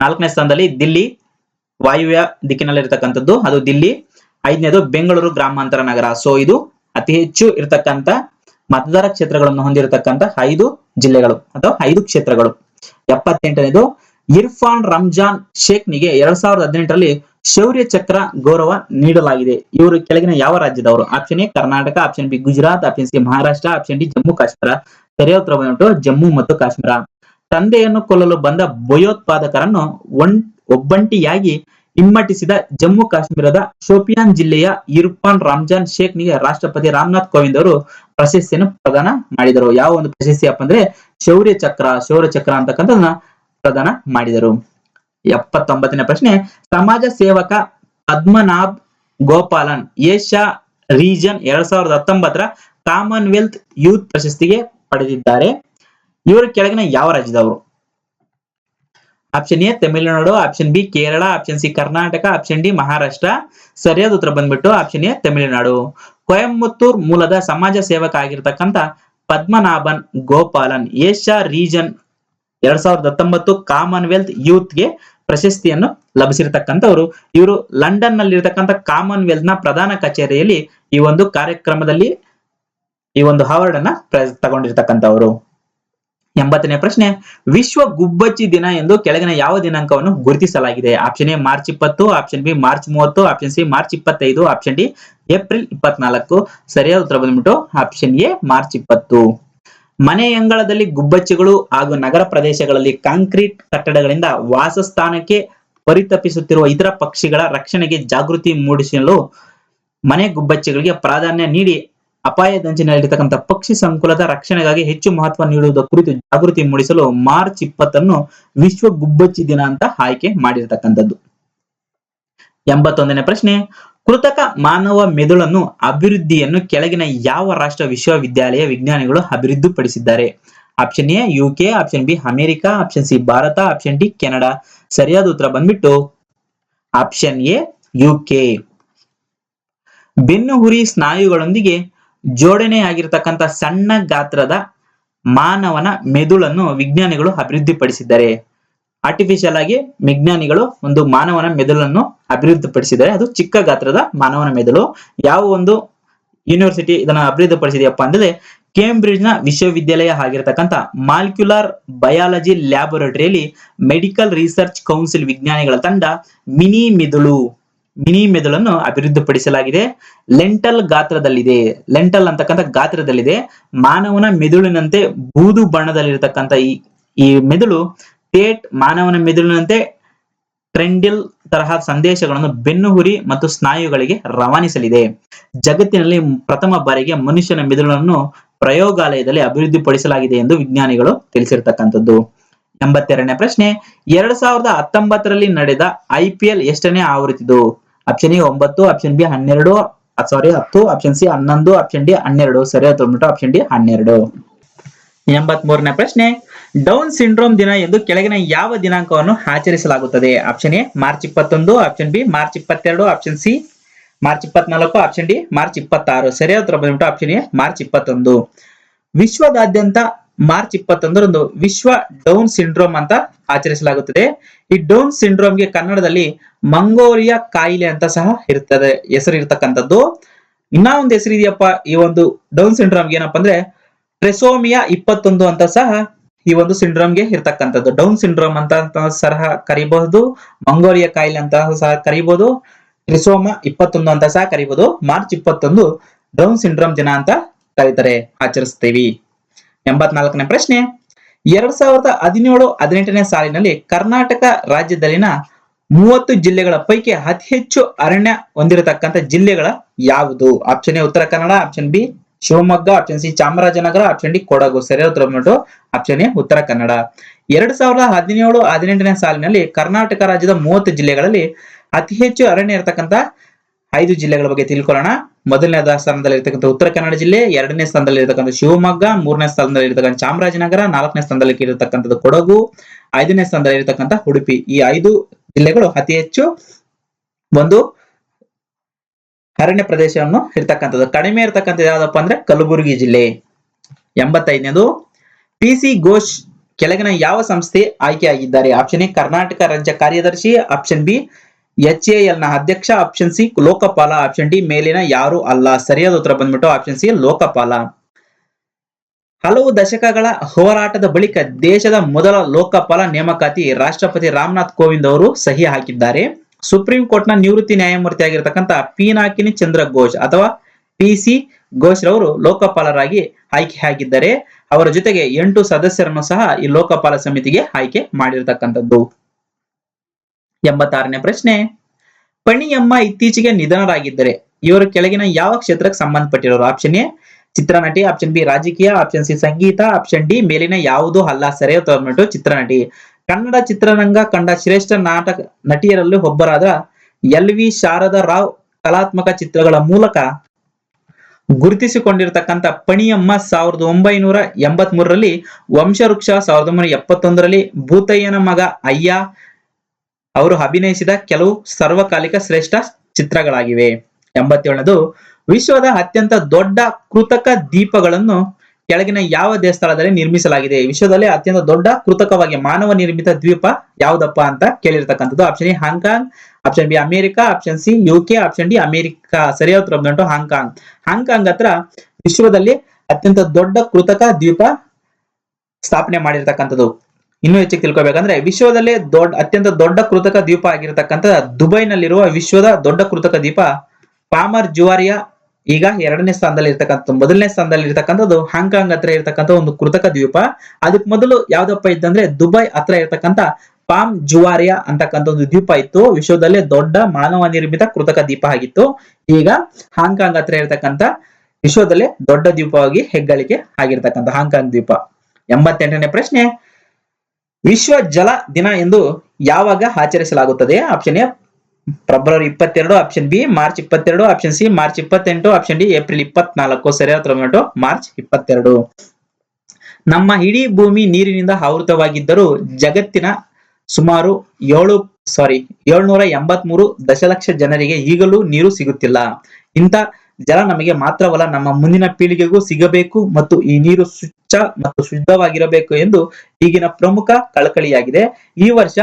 4ನೇ ಸ್ಥಾನದಲ್ಲಿ ದಿಲ್ಲಿ ವಾಯುವ್ಯ ದಿಕ್ಕಿನಲ್ಲಿ ಇರತಕ್ಕಂಥದ್ದು, ಅದು ದಿಲ್ಲಿ. 5ನೇದು ಬೆಂಗಳೂರು ಗ್ರಾಮಾಂತರ ನಗರ. ಸೊ ಇದು ಅತಿ ಹೆಚ್ಚು ಇರತಕ್ಕಂಥ ಮತದಾರ ಕ್ಷೇತ್ರಗಳನ್ನು ಹೊಂದಿರತಕ್ಕಂಥ 5 ಜಿಲ್ಲೆಗಳು ಅಥವಾ 5 ಕ್ಷೇತ್ರಗಳು. 78ನೇದು ಇರ್ಫಾನ್ ರಂಜಾನ್ ಶೇಖ್ನಿಗೆ 2018ರಲ್ಲಿ ಶೌರ್ಯ ಚಕ್ರ ಗೌರವ ನೀಡಲಾಗಿದೆ. ಇವರು ಕೆಳಗಿನ ಯಾವ ರಾಜ್ಯದವರು? Option A Karnataka, option B Gujarat, option C Maharashtra, option D Jammu Kashmir. ಸರಿಯಾದ ಉತ್ತರ ಬಂದ್ಬಿಟ್ಟು ಜಮ್ಮು ಮತ್ತು ಕಾಶ್ಮೀರ. ತಂದೆಯನ್ನು ಕೊಲ್ಲಲು ಬಂದ ಭಯೋತ್ಪಾದಕರನ್ನು ಒಬ್ಬಂಟಿಯಾಗಿ ಹಿಮ್ಮೆಟ್ಟಿಸಿದ ಜಮ್ಮು ಕಾಶ್ಮೀರದ ಶೋಪಿಯಾನ್ ಜಿಲ್ಲೆಯ ಇರ್ಫಾನ್ ರಂಜಾನ್ ಶೇಖ್ನಿಗೆ ರಾಷ್ಟ್ರಪತಿ ರಾಮನಾಥ್ ಕೋವಿಂದ್ ಅವರು ಪ್ರಶಸ್ತಿಯನ್ನು ಪ್ರದಾನ ಮಾಡಿದರು. ಯಾವ ಒಂದು ಪ್ರಶಸ್ತಿ ಅಪ್ಪ ಅಂದ್ರೆ ಶೌರ್ಯ ಚಕ್ರ ಅಂತಕ್ಕಂಥದನ್ನ ಪ್ರದಾನ ಮಾಡಿದರು. 79ನೇ ಪ್ರಶ್ನೆ, ಸಮಾಜ ಸೇವಕ ಪದ್ಮನಾಭ್ ಗೋಪಾಲನ್ ಏಷ್ಯಾ ರೀಜನ್ 2019ರ ಕಾಮನ್ವೆಲ್ತ್ ಯೂತ್ ಪ್ರಶಸ್ತಿಗೆ ಪಡೆದಿದ್ದಾರೆ. ಇವರು ಕೆಳಗಿನ ಯಾವ ರಾಜ್ಯದವರು? Option A Tamil Nadu, option B Kerala, option C Karnataka, option D Maharashtra. ಸರಿಯಾದ ಉತ್ತರ ಬಂದ್ಬಿಟ್ಟು ಆಪ್ಷನ್ ಎ ತಮಿಳುನಾಡು. ಕೊಯಂಬತ್ತೂರ್ ಮೂಲದ ಸಮಾಜ ಸೇವಕ ಆಗಿರ್ತಕ್ಕಂಥ Padmanabhan Gopalan Asia region 2019 Commonwealth ಯೂತ್ಗೆ ಪ್ರಶಸ್ತಿಯನ್ನು ಲಭಿಸಿರ್ತಕ್ಕಂಥವ್ರು. ಇವರು ಲಂಡನ್ ನಲ್ಲಿರ್ತಕ್ಕಂಥ ಕಾಮನ್ವೆಲ್ತ್ ನ ಪ್ರಧಾನ ಕಚೇರಿಯಲ್ಲಿ ಈ ಒಂದು ಕಾರ್ಯಕ್ರಮದಲ್ಲಿ ಈ ಒಂದು ಅವಾರ್ಡ್ ಅನ್ನ ತಗೊಂಡಿರ್ತಕ್ಕಂಥವ್ರು. 80ನೇ ಪ್ರಶ್ನೆ, ವಿಶ್ವ ಗುಬ್ಬಚ್ಚಿ ದಿನ ಎಂದು ಕೆಳಗಿನ ಯಾವ ದಿನಾಂಕವನ್ನು ಗುರುತಿಸಲಾಗಿದೆ? Option A March 20, option B March 30, option C March 25, option D April 24. ಸರಿಯಾದ ಉತ್ತರ ಬಂದ್ಬಿಟ್ಟು ಆಪ್ಷನ್ ಎ ಮಾರ್ಚ್ 20. ಮನೆಯಂಗಳದಲ್ಲಿ ಗುಬ್ಬಚ್ಚಿಗಳು ಹಾಗೂ ನಗರ ಪ್ರದೇಶಗಳಲ್ಲಿ ಕಾಂಕ್ರೀಟ್ ಕಟ್ಟಡಗಳಿಂದ ವಾಸಸ್ಥಾನಕ್ಕೆ ಪರಿತಪಿಸುತ್ತಿರುವ ಇತರ ಪಕ್ಷಿಗಳ ರಕ್ಷಣೆಗೆ ಜಾಗೃತಿ ಮೂಡಿಸಲು ಮನೆ ಗುಬ್ಬಚ್ಚಿಗಳಿಗೆ ಪ್ರಾಧಾನ್ಯ ನೀಡಿ ಅಪಾಯದಂಚಿನಲ್ಲಿರತಕ್ಕಂಥ ಪಕ್ಷಿ ಸಂಕುಲದ ರಕ್ಷಣೆಗಾಗಿ ಹೆಚ್ಚು ಮಹತ್ವ ನೀಡುವುದರ ಕುರಿತು ಜಾಗೃತಿ ಮೂಡಿಸಲು ಮಾರ್ಚ್ 20 ವಿಶ್ವ ಗುಬ್ಬಚ್ಚಿ ದಿನ ಅಂತ ಆಯ್ಕೆ ಮಾಡಿರ್ತಕ್ಕಂಥದ್ದು. 81ನೇ ಪ್ರಶ್ನೆ, ಕೃತಕ ಮಾನವ ಮೆದುಳನ್ನು ಅಭಿವೃದ್ಧಿಯನ್ನು ಕೆಳಗಿನ ಯಾವ ರಾಷ್ಟ್ರ ವಿಶ್ವವಿದ್ಯಾಲಯ ವಿಜ್ಞಾನಿಗಳು ಅಭಿವೃದ್ಧಿಪಡಿಸಿದ್ದಾರೆ? Option A UK, option B America, option C Bharat, option D Canada. ಸರಿಯಾದ ಉತ್ತರ ಬಂದ್ಬಿಟ್ಟು ಆಪ್ಷನ್ ಎ ಯುಕೆ. ಬೆನ್ನುಹುರಿ ಸ್ನಾಯುಗಳೊಂದಿಗೆ ಜೋಡಣೆಯಾಗಿರ್ತಕ್ಕಂಥ ಸಣ್ಣ ಗಾತ್ರದ ಮಾನವನ ಮೆದುಳನ್ನು ವಿಜ್ಞಾನಿಗಳು ಅಭಿವೃದ್ಧಿಪಡಿಸಿದ್ದಾರೆ. ಆರ್ಟಿಫಿಷಿಯಲ್ ಆಗಿ ವಿಜ್ಞಾನಿಗಳು ಒಂದು ಮಾನವನ ಮೆದುಳನ್ನು ಅಭಿವೃದ್ಧಿಪಡಿಸಿದ್ದಾರೆ. ಅದು ಚಿಕ್ಕ ಗಾತ್ರದ ಮಾನವನ ಮೆದುಳು. ಯಾವ ಒಂದು ಯೂನಿವರ್ಸಿಟಿ ಇದನ್ನ ಅಭಿವೃದ್ಧಿಪಡಿಸಿದೆಯಪ್ಪ ಅಂದ್ರೆ ಕೇಂಬ್ರಿಡ್ಜ್ ನ ವಿಶ್ವವಿದ್ಯಾಲಯ ಆಗಿರತಕ್ಕಂಥ ಮಾಲಿಕ್ಯುಲರ್ ಬಯಾಲಜಿ ಲ್ಯಾಬೊರೇಟರಿಯಲ್ಲಿ ಮೆಡಿಕಲ್ ರಿಸರ್ಚ್ ಕೌನ್ಸಿಲ್ ವಿಜ್ಞಾನಿಗಳ ತಂಡ ಮಿನಿ ಮೆದುಳನ್ನು ಅಭಿವೃದ್ಧಿಪಡಿಸಲಾಗಿದೆ. ಲೆಂಟಲ್ ಗಾತ್ರದಲ್ಲಿದೆ. ಲೆಂಟಲ್ ಅಂತಕ್ಕಂಥ ಗಾತ್ರದಲ್ಲಿದೆ. ಮಾನವನ ಮೆದುಳಿನಂತೆ ಬೂದು ಬಣ್ಣದಲ್ಲಿರತಕ್ಕಂಥ ಈ ಮೆದುಳು ಮಾನವನ ಮೆದುಳಿನಂತೆ ಟ್ರೆಂಡಿಲ್ ತರಹ ಸಂದೇಶಗಳನ್ನು ಬೆನ್ನುಹುರಿ ಮತ್ತು ಸ್ನಾಯುಗಳಿಗೆ ರವಾನಿಸಲಿದೆ. ಜಗತ್ತಿನಲ್ಲಿ ಪ್ರಥಮ ಬಾರಿಗೆ ಮನುಷ್ಯನ ಮೆದುಳನ್ನು ಪ್ರಯೋಗಾಲಯದಲ್ಲಿ ಅಭಿವೃದ್ಧಿಪಡಿಸಲಾಗಿದೆ ಎಂದು ವಿಜ್ಞಾನಿಗಳು ತಿಳಿಸಿರ್ತಕ್ಕಂಥದ್ದು. 82ನೇ ಪ್ರಶ್ನೆ, 2019ರಲ್ಲಿ ನಡೆದ IPL ಎಷ್ಟನೇ ಆವೃತ್ತಿದು? Option A 9, option B 10, option C 11, option D 12. ಸರಿಯಾದ ಉತ್ತರ ಆಪ್ಷನ್ ಡಿ 12. 83ನೇ ಪ್ರಶ್ನೆ, ಡೌನ್ ಸಿಂಡ್ರೋಮ್ ದಿನ ಎಂದು ಕೆಳಗಿನ ಯಾವ ದಿನಾಂಕವನ್ನು ಆಚರಿಸಲಾಗುತ್ತದೆ? Option A March 21, option B March 22, option C March 24, option D March 26. ಸರಿಯಾದ ಉತ್ತರ ಬಂದ್ಬಿಟ್ಟು ಆಪ್ಷನ್ ಎ ಮಾರ್ಚ್ 21. ವಿಶ್ವದಾದ್ಯಂತ ಮಾರ್ಚ್ 21ರಂದು ವಿಶ್ವ ಡೌನ್ ಸಿಂಡ್ರೋಮ್ ಅಂತ ಆಚರಿಸಲಾಗುತ್ತದೆ. ಈ ಡೌನ್ ಸಿಂಡ್ರೋಮ್ಗೆ ಕನ್ನಡದಲ್ಲಿ ಮಂಗೋಲಿಯಾ ಕಾಯಿಲೆ ಅಂತ ಸಹ ಇರ್ತದೆ, ಹೆಸರು ಇರ್ತಕ್ಕಂಥದ್ದು. ಇನ್ನ ಒಂದು ಹೆಸರು ಇದೆಯಪ್ಪ ಈ ಒಂದು ಡೌನ್ ಸಿಂಡ್ರೋಮ್ಗೆ, ಏನಪ್ಪಾ ಅಂದ್ರೆ ಟ್ರೆಸೋಮಿಯಾ 21 ಅಂತ ಸಹ ಈ ಒಂದು ಸಿಂಡ್ರೋಮ್ಗೆ ಇರ್ತಕ್ಕಂಥದ್ದು. ಡೌನ್ ಸಿಂಡ್ರೋಮ್ ಅಂತ ಸಹ ಕರೀಬಹುದು, ಮಂಗೋಲಿಯಾ ಕಾಯಿಲೆ ಅಂತ ಸಹ ಕರೀಬಹುದು, ಟ್ರಿಸೋಮಾ 21 ಅಂತ ಸಹ ಕರೀಬಹುದು. ಮಾರ್ಚ್ 21 ಡೌನ್ ಸಿಂಡ್ರೋಮ್ ದಿನ ಅಂತ ಕರೀತಾರೆ, ಆಚರಿಸ್ತೀವಿ. 84ನೇ ಪ್ರಶ್ನೆ, 2017-18ನೇ ಸಾಲಿನಲ್ಲಿ ಕರ್ನಾಟಕ ರಾಜ್ಯದಲ್ಲಿನ 30 ಜಿಲ್ಲೆಗಳ ಪೈಕಿ ಅತಿ ಹೆಚ್ಚು ಅರಣ್ಯ ಹೊಂದಿರತಕ್ಕಂಥ ಜಿಲ್ಲೆಗಳ ಯಾವುದು? Option A Uttara Kannada, option B Shivamogga, option C Chamarajanagar, option D Kodagu. ಸರಿಯಾದ ಉತ್ತರ ಬಂದ್ಬಿಟ್ಟು ಆಪ್ಷನ್ ಎ ಉತ್ತರ ಕನ್ನಡ. 2017-18ನೇ ಸಾಲಿನಲ್ಲಿ ಕರ್ನಾಟಕ ರಾಜ್ಯದ 30 ಜಿಲ್ಲೆಗಳಲ್ಲಿ ಅತಿ ಹೆಚ್ಚು ಅರಣ್ಯ ಇರತಕ್ಕಂತ 5 ಜಿಲ್ಲೆಗಳ ಬಗ್ಗೆ ತಿಳ್ಕೊಳ್ಳೋಣ. ಮೊದಲನೇ ಸ್ಥಾನದಲ್ಲಿ ಇರತಕ್ಕಂಥ ಉತ್ತರ ಕನ್ನಡ ಜಿಲ್ಲೆ, 2ನೇ ಸ್ಥಾನದಲ್ಲಿ ಇರತಕ್ಕಂಥ ಶಿವಮೊಗ್ಗ, 3ನೇ ಸ್ಥಾನದಲ್ಲಿ ಇರತಕ್ಕಂಥ ಚಾಮರಾಜನಗರ, 4ನೇ ಸ್ಥಾನದಲ್ಲಿ ಇರತಕ್ಕಂಥದ್ದು ಕೊಡಗು, 5ನೇ ಸ್ಥಾನದಲ್ಲಿ ಇರತಕ್ಕಂಥ ಉಡುಪಿ. ಈ 5 ಜಿಲ್ಲೆಗಳು ಅತಿ ಹೆಚ್ಚು ಒಂದು ಅರಣ್ಯ ಪ್ರದೇಶವನ್ನು ಇರ್ತಕ್ಕಂಥದ್ದು. ಕಡಿಮೆ ಇರತಕ್ಕಂಥದ್ದು ಯಾವ್ದಪ್ಪ ಅಂದ್ರೆ ಕಲಬುರಗಿ ಜಿಲ್ಲೆ. 85ನೇದು, PC ಘೋಷ್ ಕೆಳಗಿನ ಯಾವ ಸಂಸ್ಥೆ ಆಯ್ಕೆಯಾಗಿದ್ದಾರೆ? ಆಪ್ಷನ್ ಎ ಕರ್ನಾಟಕ ರಾಜ್ಯ ಕಾರ್ಯದರ್ಶಿ, ಆಪ್ಷನ್ ಬಿ HAL ನ ಅಧ್ಯಕ್ಷ, option C Lokpal, option D ಮೇಲಿನ ಯಾರು ಅಲ್ಲ. ಸರಿಯಾದ ಉತ್ತರ ಬಂದ್ಬಿಟ್ಟು ಆಪ್ಷನ್ ಸಿ ಲೋಕಪಾಲ. ಹಲವು ದಶಕಗಳ ಹೋರಾಟದ ಬಳಿಕ ದೇಶದ ಮೊದಲ ಲೋಕಪಾಲ ನೇಮಕಾತಿ ರಾಷ್ಟ್ರಪತಿ ರಾಮನಾಥ್ ಕೋವಿಂದ್ ಅವರು ಸಹಿ ಹಾಕಿದ್ದಾರೆ. ಸುಪ್ರೀಂ ಕೋರ್ಟ್ ನ ನಿವೃತ್ತಿ ನ್ಯಾಯಮೂರ್ತಿ ಆಗಿರತಕ್ಕಂತ ಪಿನಾಕಿನಿ ಚಂದ್ರ ಘೋಷ್ ಅಥವಾ PC ಘೋಷ್ ರವರು ಲೋಕಪಾಲರಾಗಿ ಆಯ್ಕೆಯಾಗಿದ್ದಾರೆ. ಅವರ ಜೊತೆಗೆ 8 ಸದಸ್ಯರನ್ನು ಸಹ ಈ ಲೋಕಪಾಲ ಸಮಿತಿಗೆ ಆಯ್ಕೆ ಮಾಡಿರ್ತಕ್ಕಂಥದ್ದು. 86ನೇ ಪ್ರಶ್ನೆ, ಪಣಿಯಮ್ಮ ಇತ್ತೀಚೆಗೆ ನಿಧನರಾಗಿದ್ದರೆ ಇವರು ಕೆಳಗಿನ ಯಾವ ಕ್ಷೇತ್ರಕ್ಕೆ ಸಂಬಂಧಪಟ್ಟಿರೋರು? ಆಪ್ಷನ್ ಎ ಚಿತ್ರನಟಿ, ಆಪ್ಷನ್ ಬಿ ರಾಜಕೀಯ, ಆಪ್ಷನ್ ಸಿ ಸಂಗೀತ, ಆಪ್ಷನ್ ಡಿ ಮೇಲಿನ ಯಾವುದೂ ಅಲ್ಲ. ಸರಿಯಾದ ಉತ್ತರ ಚಿತ್ರನಟಿ. ಕನ್ನಡ ಚಿತ್ರರಂಗ ಕಂಡ ಶ್ರೇಷ್ಠ ನಟಿಯರಲ್ಲಿ ಒಬ್ಬರಾದ LV ಶಾರದಾ ರಾವ್ ಕಲಾತ್ಮಕ ಚಿತ್ರಗಳ ಮೂಲಕ ಗುರುತಿಸಿಕೊಂಡಿರತಕ್ಕಂತ ಪಣಿಯಮ್ಮ 1983ರಲ್ಲಿ, ವಂಶವೃಕ್ಷ 1971ರಲ್ಲಿ, ಭೂತಯ್ಯನ ಮಗ ಅಯ್ಯ ಅವರು ಅಭಿನಯಿಸಿದ ಕೆಲವು ಸರ್ವಕಾಲಿಕ ಶ್ರೇಷ್ಠ ಚಿತ್ರಗಳಾಗಿವೆ. 87ನೇದು, ವಿಶ್ವದ ಅತ್ಯಂತ ದೊಡ್ಡ ಕೃತಕ ದೀಪಗಳನ್ನು ಕೆಳಗಿನ ಯಾವ ಸ್ಥಳದಲ್ಲಿ ನಿರ್ಮಿಸಲಾಗಿದೆ? ವಿಶ್ವದಲ್ಲಿ ಅತ್ಯಂತ ದೊಡ್ಡ ಕೃತಕವಾಗಿ ಮಾನವ ನಿರ್ಮಿತ ದ್ವೀಪ ಯಾವುದಪ್ಪ ಅಂತ ಕೇಳಿರ್ತಕ್ಕಂಥದ್ದು. Option A Hong Kong, option B America, option C UK, option D America. ಸರಿಯಾದ ಉತ್ತರ ಬಂದ್ಬಿಟ್ಟು ಹಾಂಗ್ಕಾಂಗ್. ಹಾಂಗ್ಕಾಂಗ್ ಹತ್ರ ವಿಶ್ವದಲ್ಲಿ ಅತ್ಯಂತ ದೊಡ್ಡ ಕೃತಕ ದ್ವೀಪ ಸ್ಥಾಪನೆ ಮಾಡಿರ್ತಕ್ಕಂಥದ್ದು. ಇನ್ನೂ ಹೆಚ್ಚಿಗೆ ತಿಳ್ಕೊಬೇಕಂದ್ರೆ ವಿಶ್ವದಲ್ಲೇ ಅತ್ಯಂತ ದೊಡ್ಡ ಕೃತಕ ದ್ವೀಪ ಆಗಿರತಕ್ಕಂಥ ದುಬೈನಲ್ಲಿರುವ ವಿಶ್ವದ ದೊಡ್ಡ ಕೃತಕ ದ್ವೀಪ ಪಾಮರ್ ಜುವಾರಿಯಾ ಈಗ 2ನೇ ಸ್ಥಾನದಲ್ಲಿ ಇರ್ತಕ್ಕಂಥ. ಮೊದಲನೇ ಸ್ಥಾನದಲ್ಲಿ ಇರ್ತಕ್ಕಂಥದ್ದು ಹಾಂಗ್ಕಾಂಗ್ ಹತ್ರ ಇರ್ತಕ್ಕಂಥ ಒಂದು ಕೃತಕ ದ್ವೀಪ. ಅದಕ್ಕೆ ಮೊದಲು ಯಾವ್ದಪ್ಪ ಇತ್ತಂದ್ರೆ ದುಬೈ ಹತ್ರ ಇರ್ತಕ್ಕಂಥ ಪಾಮ್ ಜುವಾರಿಯಾ ಅಂತಕ್ಕಂಥ ಒಂದು ದ್ವೀಪ ಇತ್ತು. ವಿಶ್ವದಲ್ಲೇ ದೊಡ್ಡ ಮಾನವ ನಿರ್ಮಿತ ಕೃತಕ ದ್ವೀಪ ಆಗಿತ್ತು. ಈಗ ಹಾಂಗ್ಕಾಂಗ್ ಹತ್ರ ಇರ್ತಕ್ಕಂಥ ವಿಶ್ವದಲ್ಲೇ ದೊಡ್ಡ ದ್ವೀಪವಾಗಿ ಹೆಗ್ಗಳಿಕೆ ಆಗಿರ್ತಕ್ಕಂಥ ಹಾಂಗ್ಕಾಂಗ್ ದ್ವೀಪ. 88ನೇ ಪ್ರಶ್ನೆ, ವಿಶ್ವ ಜಲ ದಿನ ಎಂದು ಯಾವಾಗ ಆಚರಿಸಲಾಗುತ್ತದೆ? Option A February 22, option B March 22, option C March 28, option D April 24. ಸರಿಯಾದ ಉತ್ತರ ಮಾರ್ಚ್ 22. ನಮ್ಮ ಇಡೀ ಭೂಮಿ ನೀರಿನಿಂದ ಆವೃತವಾಗಿದ್ದರೂ ಜಗತ್ತಿನ ಸುಮಾರು 783 ದಶಲಕ್ಷ ಜನರಿಗೆ ಈಗಲೂ ನೀರು ಸಿಗುತ್ತಿಲ್ಲ. ಇಂಥ ಜಲ ನಮಗೆ ಮಾತ್ರವಲ್ಲ, ನಮ್ಮ ಮುಂದಿನ ಪೀಳಿಗೆಗೂ ಸಿಗಬೇಕು ಮತ್ತು ಈ ನೀರು ಸ್ವಚ್ಛ ಮತ್ತು ಶುದ್ಧವಾಗಿರಬೇಕು ಎಂದು ಈಗಿನ ಪ್ರಮುಖ ಕಳಕಳಿಯಾಗಿದೆ. ಈ ವರ್ಷ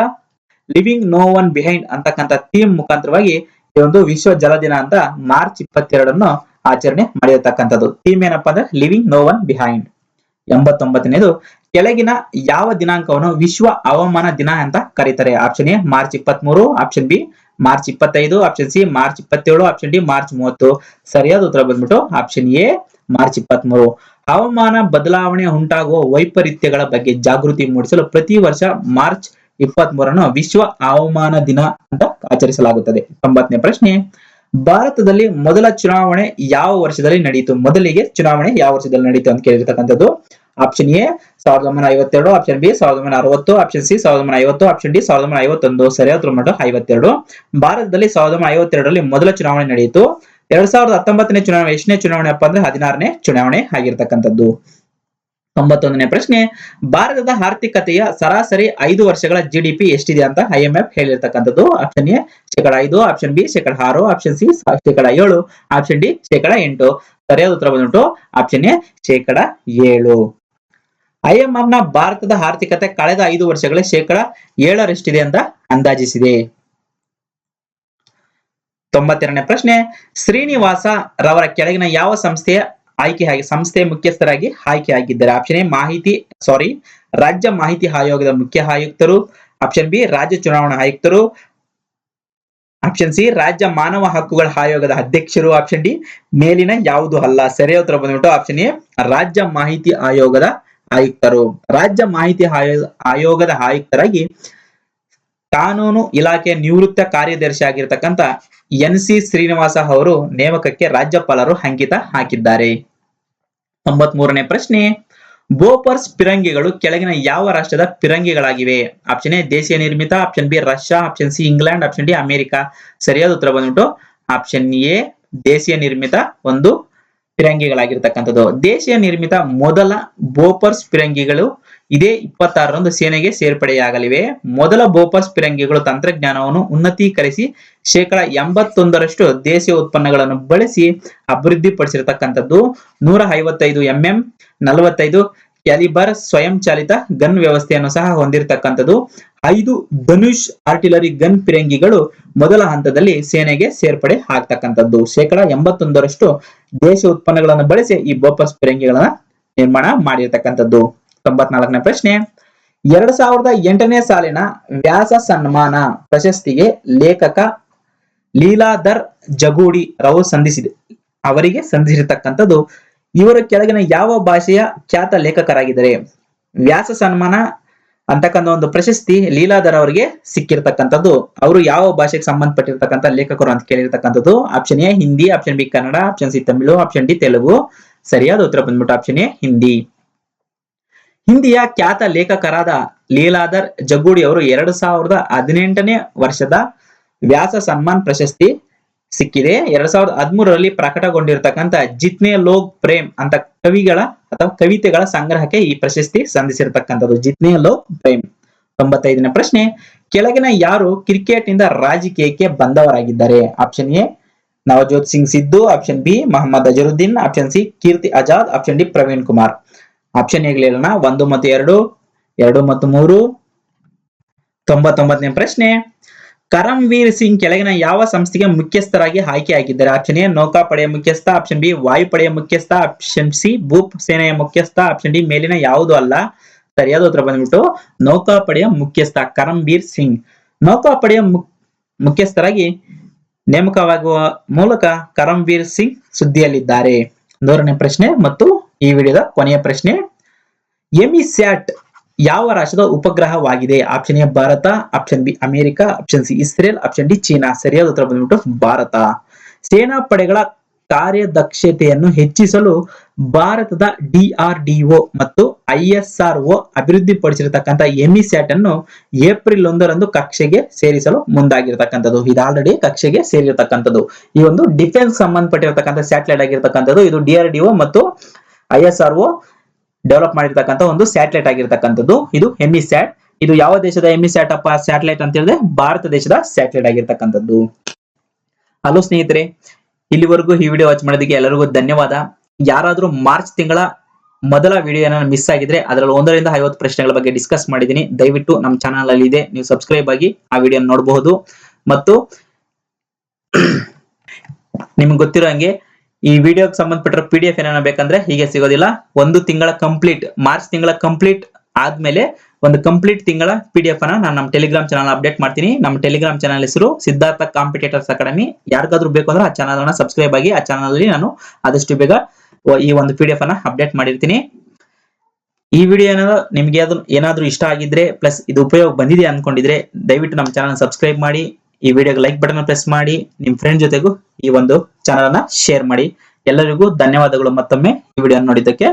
ಲಿವಿಂಗ್ ನೋ ಒನ್ ಬಿಹೈಂಡ್ ಅಂತಕ್ಕಂಥ ಥೀಮ್ ಮುಖಾಂತರವಾಗಿ ಈ ಒಂದು ವಿಶ್ವ ಜಲ ದಿನ ಅಂತ ಮಾರ್ಚ್ 22 ಆಚರಣೆ ಮಾಡಿರತಕ್ಕಂಥದ್ದು. ಥೀಮ್ ಏನಪ್ಪಾ ಅಂದ್ರೆ ಲಿವಿಂಗ್ ನೋ ಒನ್ ಬಿಹೈಂಡ್. 89ನೇದು, ಕೆಳಗಿನ ಯಾವ ದಿನಾಂಕವನ್ನು ವಿಶ್ವ ಹವಾಮಾನ ದಿನ ಅಂತ ಕರೀತಾರೆ? Option A March 23, option B March 25, option C March 27, option D March 30. ಸರಿಯಾದ ಉತ್ತರ ಬಂದ್ಬಿಟ್ಟು ಆಪ್ಷನ್ ಎ ಮಾರ್ಚ್ 23. ಹವಾಮಾನ ಬದಲಾವಣೆ ಉಂಟಾಗುವ ವೈಪರೀತ್ಯಗಳ ಬಗ್ಗೆ ಜಾಗೃತಿ ಮೂಡಿಸಲು ಪ್ರತಿ ವರ್ಷ ಮಾರ್ಚ್ 23 ವಿಶ್ವ ಹವಾಮಾನ ದಿನ ಅಂತ ಆಚರಿಸಲಾಗುತ್ತದೆ. ಆಚರಿಸಲಾಗುತ್ತದೆ. 90ನೇ ಪ್ರಶ್ನೆ, ಭಾರತದಲ್ಲಿ ಮೊದಲ ಚುನಾವಣೆ ಯಾವ ವರ್ಷದಲ್ಲಿ ನಡೆಯಿತು? ಮೊದಲಿಗೆ ಚುನಾವಣೆ ಯಾವ ವರ್ಷದಲ್ಲಿ ನಡೆಯಿತು ಅಂತ ಕೇಳಿರ್ತಕ್ಕಂಥದ್ದು. Option A 1952, option B 1960, option C 1950, option D 1951. ಸರಿಯಾದ ಉತ್ತರ 52. ಭಾರತದಲ್ಲಿ 1952ರಲ್ಲಿ ಮೊದಲ ಚುನಾವಣೆ ನಡೆಯಿತು. 2019ನೇ ಚುನಾವಣೆ ಎಷ್ಟನೇ ಚುನಾವಣೆ ಅಪ್ಪ ಅಂದ್ರೆ 16ನೇ ಚುನಾವಣೆ ಆಗಿರ್ತಕ್ಕಂಥದ್ದು. 91ನೇ ಪ್ರಶ್ನೆ, ಭಾರತದ ಆರ್ಥಿಕತೆಯ ಸರಾಸರಿ 5 ವರ್ಷಗಳ ಜಿಡಿಪಿ ಎಷ್ಟಿದೆ ಅಂತ IMF ಹೇಳಿರ್ತಕ್ಕಂಥದ್ದು. Option A 5%, option B 6%, option C 7%, option D 8%. ಸರಿಯಾದ ಉತ್ತರ ಬಂದ್ಬಿಟ್ಟು ಆಪ್ಷನ್ ಎ 7%. IMF ನ ಭಾರತದ ಆರ್ಥಿಕತೆ ಕಳೆದ 5 ವರ್ಷಗಳಲ್ಲಿ 7% ಅಂತ ಅಂದಾಜಿಸಿದೆ. 92ನೇ ಪ್ರಶ್ನೆ, ಶ್ರೀನಿವಾಸ ರವರ ಕೆಳಗಿನ ಯಾವ ಸಂಸ್ಥೆಯ ಮುಖ್ಯಸ್ಥರಾಗಿ ಆಯ್ಕೆಯಾಗಿದ್ದಾರೆ? ಆಪ್ಷನ್ ಎ ರಾಜ್ಯ ಮಾಹಿತಿ ಆಯೋಗದ ಮುಖ್ಯ ಆಯುಕ್ತರು, ಆಪ್ಷನ್ ಬಿ ರಾಜ್ಯ ಚುನಾವಣಾ ಆಯುಕ್ತರು, ಆಪ್ಷನ್ ಸಿ ರಾಜ್ಯ ಮಾನವ ಹಕ್ಕುಗಳ ಆಯೋಗದ ಅಧ್ಯಕ್ಷರು, ಆಪ್ಷನ್ ಡಿ ಮೇಲಿನ ಯಾವುದು ಅಲ್ಲ. ಸರಿಯಾದ ಉತ್ತರ ಬಂದ್ಬಿಟ್ಟು ಆಪ್ಷನ್ ಎ ರಾಜ್ಯ ಮಾಹಿತಿ ಆಯೋಗದ ಆಯುಕ್ತರು. ರಾಜ್ಯ ಮಾಹಿತಿ ಆಯೋಗದ ಆಯುಕ್ತರಾಗಿ ಕಾನೂನು ಇಲಾಖೆಯ ನಿವೃತ್ತ ಕಾರ್ಯದರ್ಶಿ ಆಗಿರ್ತಕ್ಕಂಥ NC ಶ್ರೀನಿವಾಸ ಅವರು ನೇಮಕಕ್ಕೆ ರಾಜ್ಯಪಾಲರು ಅಂಕಿತ ಹಾಕಿದ್ದಾರೆ. 93ನೇ ಪ್ರಶ್ನೆ, ಬೋಫರ್ಸ್ ಫಿರಂಗಿಗಳು ಕೆಳಗಿನ ಯಾವ ರಾಷ್ಟ್ರದ ಫಿರಂಗಿಗಳಾಗಿವೆ? ಆಪ್ಷನ್ ಎ ದೇಶೀಯ ನಿರ್ಮಿತ, option B Russia, option C England, option D America. ಸರಿಯಾದ ಉತ್ತರ ಬಂದ್ಬಿಟ್ಟು ಆಪ್ಷನ್ ಎ ದೇಶೀಯ ನಿರ್ಮಿತ ಒಂದು ಫಿರಂಗಿಗಳಾಗಿರ್ತಕ್ಕಂಥದ್ದು. ದೇಶೀಯ ನಿರ್ಮಿತ ಮೊದಲ ಬೋಫರ್ಸ್ ಫಿರಂಗಿಗಳು ಇದೇ 26ರಂದು ಸೇನೆಗೆ ಸೇರ್ಪಡೆಯಾಗಲಿವೆ. ಮೊದಲ ಬೋಫರ್ಸ್ ಫಿರಂಗಿಗಳು ತಂತ್ರಜ್ಞಾನವನ್ನು ಉನ್ನತೀಕರಿಸಿ 81% ದೇಶೀಯ ಉತ್ಪನ್ನಗಳನ್ನು ಬಳಸಿ ಅಭಿವೃದ್ಧಿಪಡಿಸಿರತಕ್ಕಂಥದ್ದು. 155 mm 45 ಕ್ಯಾಲಿಬರ್ ಸ್ವಯಂಚಾಲಿತ ಗನ್ ವ್ಯವಸ್ಥೆಯನ್ನು ಸಹ ಹೊಂದಿರತಕ್ಕಂಥದ್ದು. 5 ಧನುಷ್ ಆರ್ಟಿಲರಿ ಗನ್ ಫಿರಂಗಿಗಳು ಮೊದಲ ಹಂತದಲ್ಲಿ ಸೇನೆಗೆ ಸೇರ್ಪಡೆ ಆಗ್ತಕ್ಕಂಥದ್ದು. 81% ದೇಶೀಯ ಉತ್ಪನ್ನಗಳನ್ನು ಬಳಸಿ ಈ ಬೋಫರ್ಸ್ ಫಿರಂಗಿಗಳನ್ನ ನಿರ್ಮಾಣ ಮಾಡಿರ್ತಕ್ಕಂಥದ್ದು. 94ನೇ ಪ್ರಶ್ನೆ, 2008ನೇ ಸಾಲಿನ ವ್ಯಾಸ ಸನ್ಮಾನ ಪ್ರಶಸ್ತಿಗೆ ಲೇಖಕ ಲೀಲಾಧರ್ ಜಗೋಡಿ ಅವರಿಗೆ ಸಂಧಿಸಿರ್ತಕ್ಕಂಥದ್ದು. ಇವರು ಕೆಳಗಿನ ಯಾವ ಭಾಷೆಯ ಖ್ಯಾತ ಲೇಖಕರಾಗಿದ್ದಾರೆ? ವ್ಯಾಸ ಸನ್ಮಾನ ಅಂತಕ್ಕಂಥ ಒಂದು ಪ್ರಶಸ್ತಿ ಲೀಲಾಧರ್ ಅವರಿಗೆ ಸಿಕ್ಕಿರ್ತಕ್ಕಂಥದ್ದು. ಅವರು ಯಾವ ಭಾಷೆಗೆ ಸಂಬಂಧಪಟ್ಟಿರ್ತಕ್ಕಂಥ ಲೇಖಕರು ಅಂತ ಕೇಳಿರ್ತಕ್ಕಂಥದ್ದು. Option A Hindi, option B Kannada, option C Tamil, option D Telugu. ಸರಿಯಾದ ಉತ್ತರ ಬಂದ್ಬಿಟ್ಟು ಆಪ್ಷನ್ ಎ ಹಿಂದಿ. ಹಿಂದಿಯ ಖ್ಯಾತ ಲೇಖಕರಾದ ಲೀಲಾಧರ್ ಜಗೋಡಿ ಅವರು 2018ನೇ ವರ್ಷದ ವ್ಯಾಸ ಸನ್ಮಾನ್ ಪ್ರಶಸ್ತಿ ಸಿಕ್ಕಿದೆ. 2013ರಲ್ಲಿ ಪ್ರಕಟಗೊಂಡಿರತಕ್ಕಂಥ ಜಿತ್ನೆ ಲೋಗ್ ಪ್ರೇಮ್ ಅಂತ ಕವಿತೆಗಳ ಸಂಗ್ರಹಕ್ಕೆ ಈ ಪ್ರಶಸ್ತಿ ಸಂಧಿಸಿರತಕ್ಕಂಥದ್ದು. ಜಿತ್ನೆ ಲೋಗ್ ಪ್ರೇಮ್. 95ನೇ ಪ್ರಶ್ನೆ, ಕೆಳಗಿನ ಯಾರು ಕ್ರಿಕೆಟ್ ನಿಂದ ರಾಜಕೀಯಕ್ಕೆ ಬಂದವರಾಗಿದ್ದಾರೆ? Option A Navjot Singh Sidhu, option B Mohammad Azharuddin, option C Kirti Azad, option D Praveen Kumar. Option ಹೇಳೋಣ 1 ಮತ್ತು 2, 2 ಮತ್ತು 3. 99ನೇ ಪ್ರಶ್ನೆ, ಕರಮ್ವೀರ್ ಸಿಂಗ್ ಕೆಳಗಿನ ಯಾವ ಸಂಸ್ಥೆಗೆ ಮುಖ್ಯಸ್ಥರಾಗಿ ಆಯ್ಕೆಯಾಗಿದ್ದಾರೆ? ಆಪ್ಷನ್ ಎ ನೌಕಾಪಡೆಯ ಮುಖ್ಯಸ್ಥ, ಆಪ್ಷನ್ ಬಿ ವಾಯುಪಡೆಯ ಮುಖ್ಯಸ್ಥ, ಆಪ್ಷನ್ ಸಿ ಭೂಪ್ ಸೇನೆಯ ಮುಖ್ಯಸ್ಥ, ಆಪ್ಷನ್ ಡಿ ಮೇಲಿನ ಯಾವುದು ಅಲ್ಲ. ಸರಿಯಾದ ಉತ್ತರ ಬಂದ್ಬಿಟ್ಟು ನೌಕಾಪಡೆಯ ಮುಖ್ಯಸ್ಥ ಕರಮ್ವೀರ್ ಸಿಂಗ್. ನೌಕಾಪಡೆಯ ಮುಖ್ಯಸ್ಥರಾಗಿ ನೇಮಕವಾಗುವ ಮೂಲಕ ಕರಮ್ವೀರ್ ಸಿಂಗ್ ಸುದ್ದಿಯಲ್ಲಿದ್ದಾರೆ. 100ನೇ ಪ್ರಶ್ನೆ ಮತ್ತು ಈ ವಿಡಿಯೋದ ಕೊನೆಯ ಪ್ರಶ್ನೆ, ಎಮಿಸ್ಯಾಟ್ ಯಾವ ರಾಷ್ಟ್ರದ ಉಪಗ್ರಹವಾಗಿದೆ? Option A Bharat, option B America, option C Israel, option D China. ಸರಿಯಾದ ಉತ್ತರ ಬಂದ್ಬಿಟ್ಟು ಭಾರತ. ಸೇನಾ ಪಡೆಗಳ ಕಾರ್ಯದಕ್ಷತೆಯನ್ನು ಹೆಚ್ಚಿಸಲು ಭಾರತದ DRDO ಮತ್ತು ISRO ಅಭಿವೃದ್ಧಿಪಡಿಸಿರತಕ್ಕಂಥ ಎಮಿಸ್ಯಾಟ್ ಅನ್ನು ಏಪ್ರಿಲ್ 1ರಂದು ಕಕ್ಷೆಗೆ ಸೇರಿಸಲು ಮುಂದಾಗಿರತಕ್ಕಂಥದ್ದು. ಇದು ಆಲ್ರೆಡಿ ಕಕ್ಷೆಗೆ ಸೇರಿರತಕ್ಕಂಥದ್ದು. ಈ ಒಂದು ಡಿಫೆನ್ಸ್ ಸಂಬಂಧಪಟ್ಟಿರತಕ್ಕಂಥ ಸ್ಯಾಟಲೈಟ್ ಆಗಿರ್ತಕ್ಕಂಥದ್ದು. ಇದು DRDO ಮತ್ತು ISRO ಡೆವಲಪ್ ಮಾಡಿರ್ತಕ್ಕಂಥ ಒಂದು ಸ್ಯಾಟಲೈಟ್ ಆಗಿರ್ತಕ್ಕಂಥದ್ದು. ಇದು ಎಮಿಸ್ಯಾಟ್. ಇದು ಯಾವ ದೇಶದ ಎಮಿಸ್ಯಾಟ್ ಅಪ್ಪ ಸ್ಯಾಟಲೈಟ್ ಅಂತ ಹೇಳಿದ್ರೆ ಭಾರತ ದೇಶದ ಸ್ಯಾಟಲೈಟ್ ಆಗಿರ್ತಕ್ಕಂಥದ್ದು. ಹಲೋ ಸ್ನೇಹಿತರೆ, ಇಲ್ಲಿವರೆಗೂ ಈ ವಿಡಿಯೋ ವಾಚ್ ಮಾಡೋದಕ್ಕೆ ಎಲ್ಲರಿಗೂ ಧನ್ಯವಾದ. ಯಾರಾದ್ರೂ ಮಾರ್ಚ್ ತಿಂಗಳ ಮೊದಲ ವಿಡಿಯೋ ಏನಾದ್ರು ಮಿಸ್ ಆಗಿದ್ರೆ ಅದರಲ್ಲಿ 1 ರಿಂದ 50 ಪ್ರಶ್ನೆಗಳ ಬಗ್ಗೆ ಡಿಸ್ಕಸ್ ಮಾಡಿದ್ದೀನಿ. ದಯವಿಟ್ಟು ನಮ್ಮ ಚಾನಲ್ ಅಲ್ಲಿ ಇದೆ, ನೀವು ಸಬ್ಸ್ಕ್ರೈಬ್ ಆಗಿ ಆ ವಿಡಿಯೋ ನೋಡಬಹುದು. ಮತ್ತು ನಿಮ್ಗೆ ಗೊತ್ತಿರೋ ಹಂಗೆ ಈ ವಿಡಿಯೋಗೆ ಸಂಬಂಧಪಟ್ಟಿರೋ PDF ಏನಾರ ಬೇಕಂದ್ರೆ ಹೀಗೆ ಸಿಗೋದಿಲ್ಲ. 1 ತಿಂಗಳ ಕಂಪ್ಲೀಟ್, ಮಾರ್ಚ್ ತಿಂಗಳ ಕಂಪ್ಲೀಟ್ ಆದ್ಮೇಲೆ ಒಂದು ಕಂಪ್ಲೀಟ್ ತಿಂಗಳ PDF ಅನ್ನ ನಾನು ನಮ್ಮ ಟೆಲಿಗ್ರಾಮ್ ಚಾನಲ್ ಅಪ್ಡೇಟ್ ಮಾಡ್ತೀನಿ. ನಮ್ಮ ಟೆಲಿಗ್ರಾಮ್ ಚಾನಲ್ ಹೆಸರು ಸಿದ್ಧಾರ್ಥ ಕಾಂಪಿಟೇಟರ್ಸ್ ಅಕಾಡೆಮಿ. ಯಾರಿಗಾದ್ರೂ ಬೇಕು ಅಂದ್ರೆ ಆ ಚಾನಲ್ ಅನ್ನ ಸಬ್ಸ್ಕ್ರೈಬ್ ಆಗಿ, ಆ ಚಾನಲ್ ಅಲ್ಲಿ ನಾನು ಆದಷ್ಟು ಬೇಗ ಈ ಒಂದು PDF ಅನ್ನ ಅಪ್ಡೇಟ್ ಮಾಡಿರ್ತೀನಿ. ಈ ವಿಡಿಯೋ ನಿಮ್ಗೆ ಏನಾದ್ರೂ ಇಷ್ಟ ಆಗಿದ್ರೆ ಪ್ಲಸ್ ಇದು ಉಪಯೋಗ ಬಂದಿದೆ ಅನ್ಕೊಂಡಿದ್ರೆ ದಯವಿಟ್ಟು ನಮ್ಮ ಚಾನಲ್ ಸಬ್ಸ್ಕ್ರೈಬ್ ಮಾಡಿ. ಈ ವಿಡಿಯೋಗೆ ಲೈಕ್ ಬಟನ್ ಪ್ರೆಸ್ ಮಾಡಿ, ನಿಮ್ ಫ್ರೆಂಡ್ ಜೊತೆಗೂ ಈ ಒಂದು ಚಾನಲ್ ಅನ್ನ ಶೇರ್ ಮಾಡಿ. ಎಲ್ಲರಿಗೂ ಧನ್ಯವಾದಗಳು ಮತ್ತೊಮ್ಮೆ ಈ ವಿಡಿಯೋ ನೋಡಿದ್ದಕ್ಕೆ.